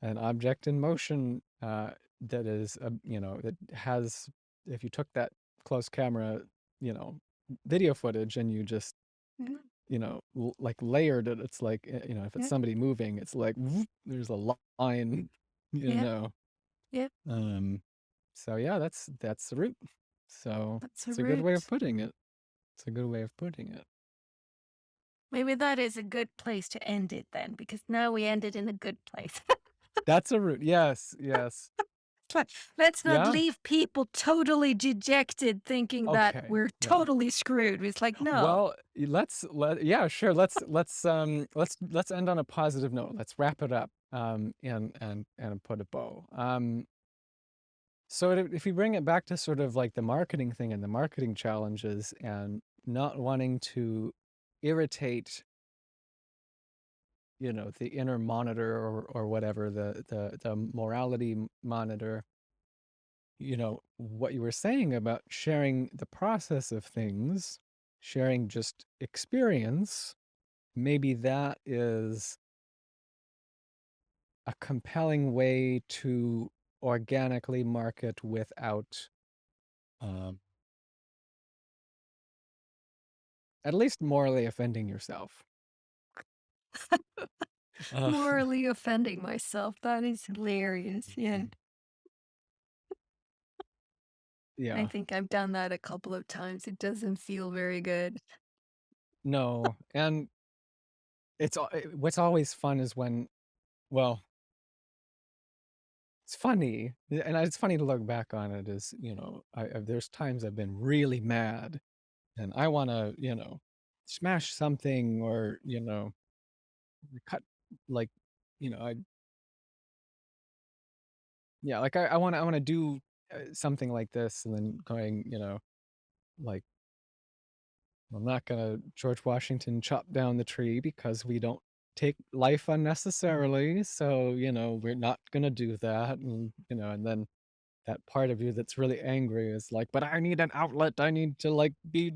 An object in motion, that is, that has, if you took that close camera, you know, video footage and you just, Yeah. like layered it, it's like, if it's Yeah. somebody moving, it's like, there's a line, you Yeah. know. Yeah. Um, so yeah, that's the route. So That's a it's a good way of root. putting it. It's a good way of putting it. Maybe that is a good place to end it then, because now we ended in a good place. That's a route. Yes, yes. But let's not Yeah. leave people totally dejected thinking that Okay. we're Yeah. totally screwed. It's like, no. Well, yeah, sure. Let's end on a positive note. Let's wrap it up. And put a bow. So if we bring it back to sort of like the marketing thing and the marketing challenges and not wanting to irritate, the inner monitor or whatever, the morality monitor, what you were saying about sharing the process of things, sharing just experience, maybe that is a compelling way to organically market without um, at least morally offending yourself. Uh, Morally offending myself. That is hilarious. Yeah. I yeah. think I've done that a couple of times. It doesn't feel very good. No, and what's always fun is when, well, it's funny, and it's funny to look back on it as, there's times I've been really mad and I want to, smash something or, cut, like, I, yeah, like I want to do something like this and then going, like, I'm not gonna George Washington chop down the tree because we don't take life unnecessarily. So, we're not gonna do that. And then that part of you that's really angry is like, but I need an outlet. I need to like be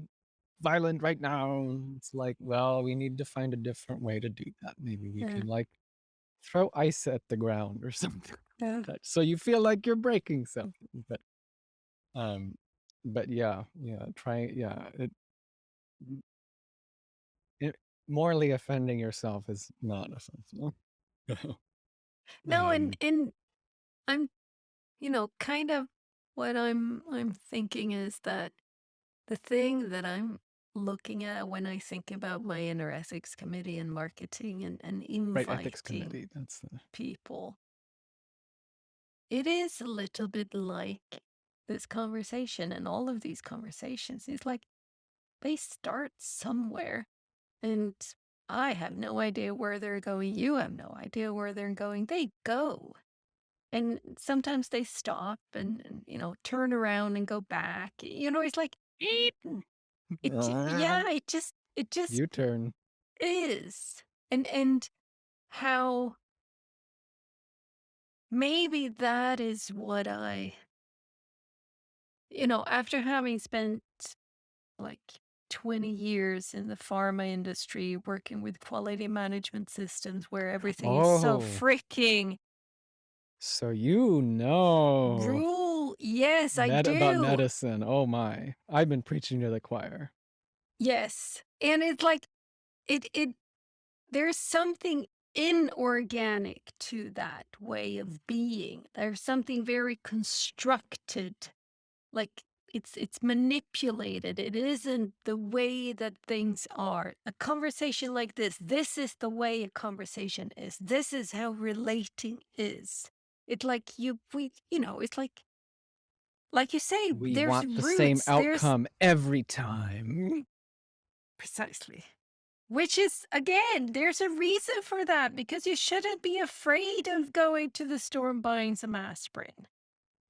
violent right now. It's like, well, we need to find a different way to do that. Maybe we Yeah. can like throw ice at the ground or something Yeah. like that. So you feel like you're breaking something. Um but yeah, it morally offending yourself is not offensive. No, and um and I'm, kind of what I'm thinking is that the thing that I'm looking at when I think about my inner ethics committee and marketing and right, ethics inviting committee, that's the people, it is a little bit like this conversation and all of these conversations. It's like they start somewhere, and I have no idea where they're going. You have no idea where they're going. They go. And sometimes they stop and turn around and go back. It's like "Eep." Yeah, it just U-turn. is. And how maybe that is what after having spent like 20 years in the pharma industry working with quality management systems where everything is so Oh, freaking so you know rule. Yes, I about do. medicine. Oh my. I've been preaching to the choir. Yes. And it's like it there's something inorganic to that way of being. There's something very constructed, like it's manipulated. It isn't the way that things are. A conversation like this is the way a conversation is. This is how relating is. It's like it's like you say, We there's want the same roots. There's outcome every time. precisely. Which is, again, there's a reason for that because you shouldn't be afraid of going to the store and buying some aspirin.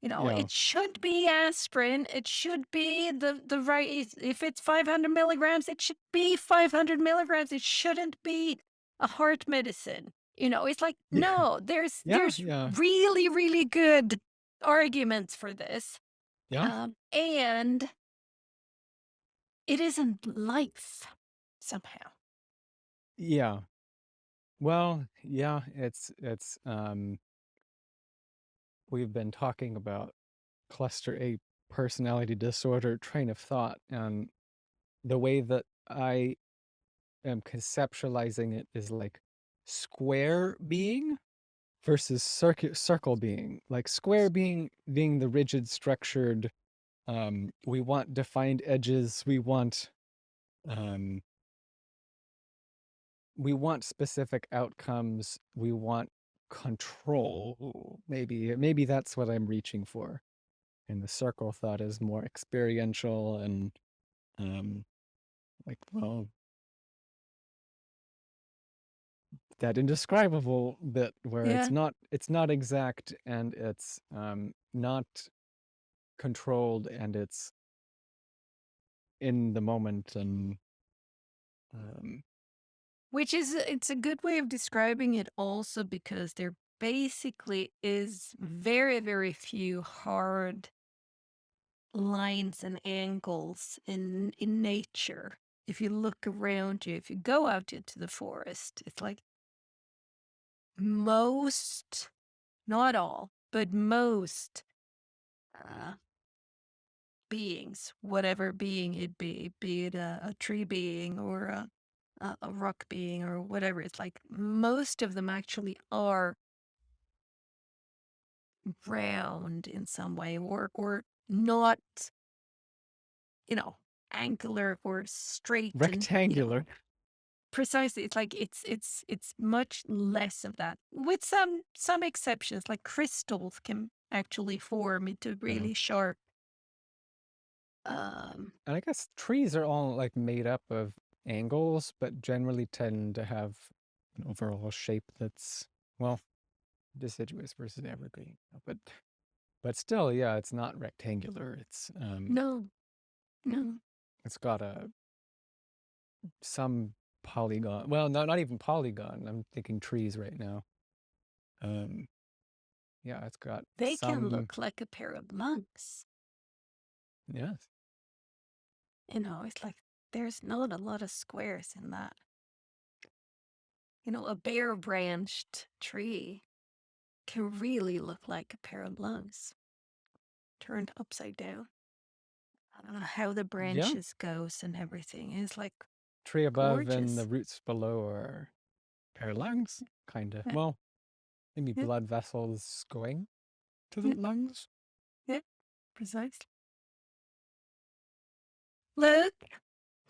Yeah. It should be aspirin. It should be the right. If it's 500 milligrams, it should be 500 milligrams. It shouldn't be a heart medicine. It's like Yeah. no. There's Yeah, there's yeah. really really good arguments for this, Yeah. and it isn't life somehow. Yeah. Well, yeah, we've been talking about cluster A personality disorder train of thought, and the way that I am conceptualizing it is like square being versus circle being. Like square being the rigid structured, we want defined edges, um we want specific outcomes, we want control. Maybe that's what I'm reaching for. And the circle thought is more experiential and um like, well, that indescribable bit where Yeah. it's not exact and it's not controlled and it's in the moment and um, Which is it's a good way of describing it also because there basically is very, very few hard lines and angles in nature. If you look around you, if you go out into the forest, it's like most, not all, but most uh, beings, whatever being it be it a tree being or a rock being or whatever, it's like most of them actually are round in some way or not, you know, angular or straight and, rectangular. precisely. It's like it's much less of that, with some exceptions, like crystals can actually form into Yeah. really sharp. Um, And I guess trees are all like made up of angles, but generally tend to have an overall shape that's, well, deciduous versus evergreen. But still, yeah, it's not rectangular. no, no, It's got a some polygon. Well, no, not even polygon. I'm thinking trees right now. Um, yeah, it's got they can some. look like a pair of lungs. Yes. It's like there's not a lot of squares in that. A bare branched tree can really look like a pair of lungs turned upside down. I don't know how the Yeah. branches goes and everything. It's like Tree above and the gorgeous. roots below are pair lungs, kind of. Yeah, Well, maybe yeah, blood vessels going to the yeah, lungs. yeah, precisely. Luke,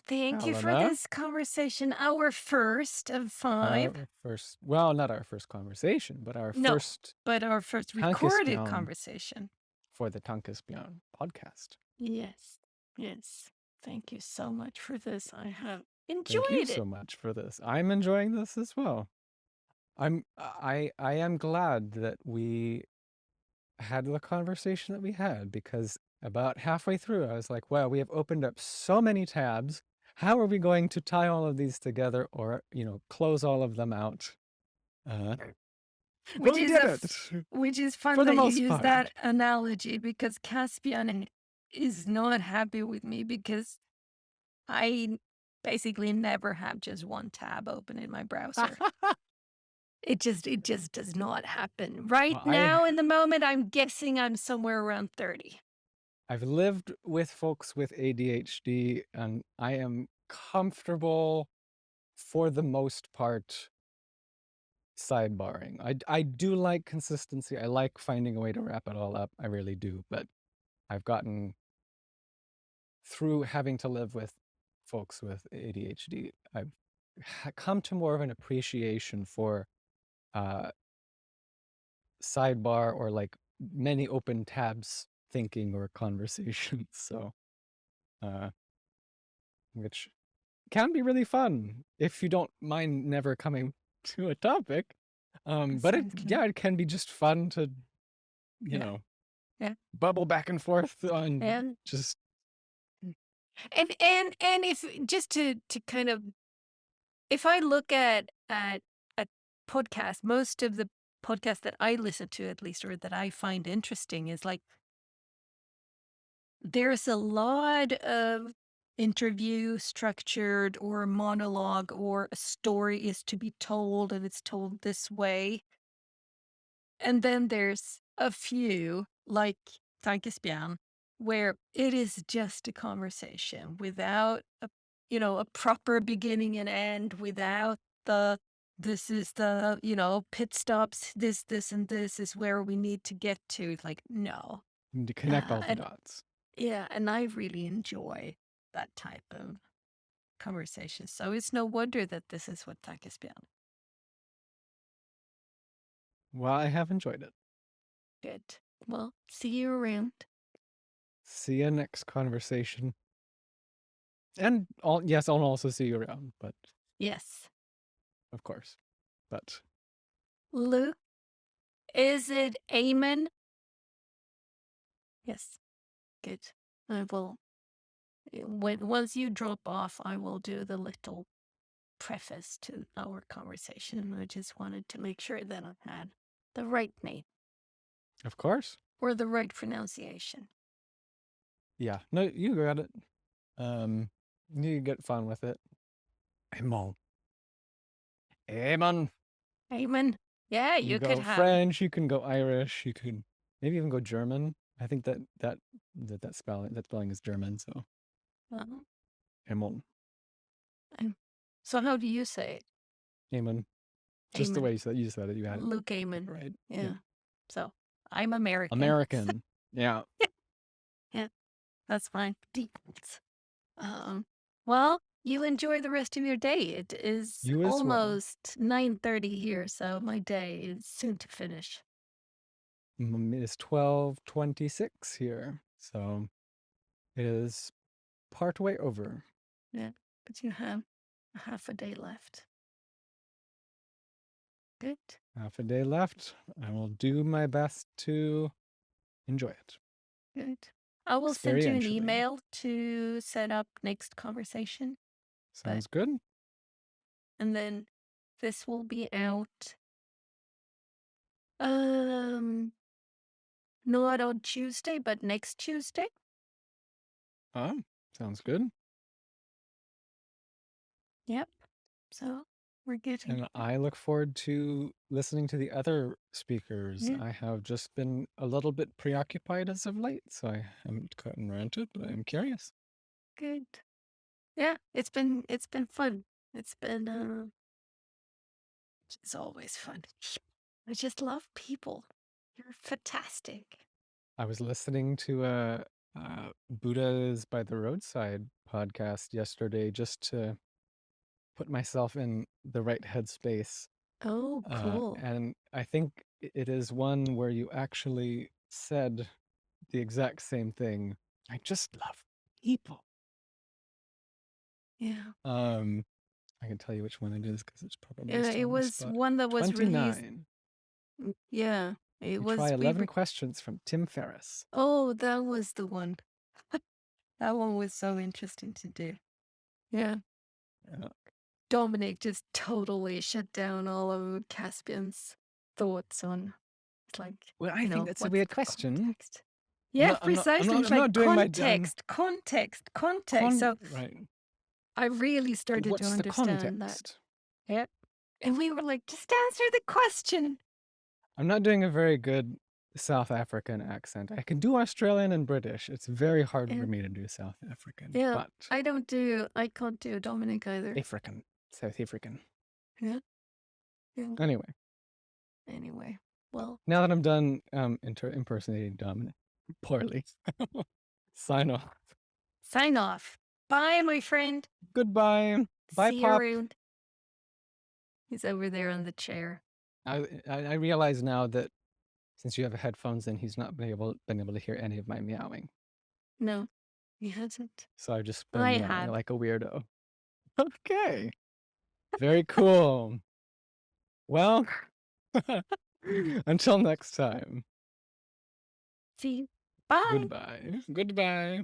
thank you for Helena, this conversation. Our first of five. our first, well, not our first conversation, but our No, first but our first recorded Tankespion conversation. for the Tankespion podcast. Yes, yes. Thank you so much for this. I have Thank you enjoyed so it. much for this. I'm enjoying this as well. I am glad that we had the conversation that we had because about halfway through I was like, wow, we have opened up so many tabs. How are we going to tie all of these together or, close all of them out? Uh, but Which we is did it which is for fun the that you most use that part. analogy because Caspian is not happy with me because I basically never have just one tab open in my browser. It just does not happen. Right Well, now in the moment, I'm guessing I'm somewhere around 30. I've lived with folks with ADHD and I am comfortable for the most part sidebarring. I do like consistency. I like finding a way to wrap it all up. I really do. But I've gotten through having to live with folks with ADHD. I've come to more of an appreciation for uh, sidebar or like many open tabs thinking or conversations. So, uh, which can be really fun if you don't mind never coming to a topic. But Precisely. it can be just fun to, you Yeah. know, Yeah. bubble back and forth on And just, and if just to kind of, if I look at a podcast, most of the podcasts that I listen to, at least, or that I find interesting, is like there's a lot of interview structured or monologue or a story is to be told and it's told this way. And then there's a few like Tankesbjörn where it is just a conversation without a proper beginning and end, without the this is the, pit stops, this and this is where we need to get to. It's like, no. to connect all the And dots. yeah, and I really enjoy that type of conversation. So it's no wonder that this is what Tankesbjörn. Well, I have enjoyed it. Good. Well, see you around. See you next conversation. And yes, I'll also see you around, but Yes. of course. But Luke, is it Amen? Yes. Good. I will. Once you drop off, I will do the little preface to our conversation. I just wanted to make sure that I had the right name Of course. or the right pronunciation. Yeah. No, you got it. Um, you get fun with it. Aymon. Aymon. Amen. Yeah, You you could go have. French. You can go Irish. You could maybe even go German. I think that spelling is German. So Uh, Aymon. and so, how do you say it? Aymon. Just the Amen. way you said it. You had it Luke Aymon. right. Yep. Yeah. So, I'm American. American. Yeah. Yeah, that's fine. Defaults. Um, well, you enjoy the rest of your day. It is You as well. almost 9:30 here, so my day is soon to finish. It's 12:26 here. So it is part way over. Yeah, but you have a half a day left. Good, Half a day left. I will do my best to enjoy it. good. I will send you an Experientially. email to set up next conversation, but Sounds good. and then this will be out um not on Tuesday, but next Tuesday. Oh, sounds good. Yep. So we're getting And I look forward to listening to the other speakers. yeah, I have just been a little bit preoccupied as of late, so I haven't gotten around to it, but I'm curious. good. Yeah, it's been fun. It's been it's always fun. I just love people. You're fantastic. I was listening to a Buddha's by the Roadside podcast yesterday just to put myself in the right headspace. Oh, cool. And I think it is one where you actually said the exact same thing. I just love people. Yeah. Um, I can tell you which one it is because it's probably Yeah, still it on the was spot. one that was released. 29. Yeah, it We try was 11 questions from Tim Ferriss. oh, that was the one. That one was so interesting to do. Yeah. Uh, Dominic just totally shut down all of Caspian's thoughts on it's like, well, I think that's a what's weird the question. context? Yeah, I'm precisely. It's like not doing my context, context. So right. I really started to What's the understand that. context? Yeah. And we were like, just answer the question. I'm not doing a very good South African accent. I can do Australian and British. It's very hard for Yeah. me to do South African, Yeah. but I can't do Dominic either. African, South African. Yeah. Yeah. Anyway, Anyway, well, now that I'm done impersonating Dominic poorly, sign off. sign off. Bye, my friend. Goodbye. Bye, See you Pop. around. He's over there on the chair. I realize now that since you have headphones in, he's not been able to hear any of my meowing. No, he hasn't. So I've just been I meowing have. like a weirdo. Okay. Very cool. Well, until next time. See you. Bye. Goodbye. Goodbye.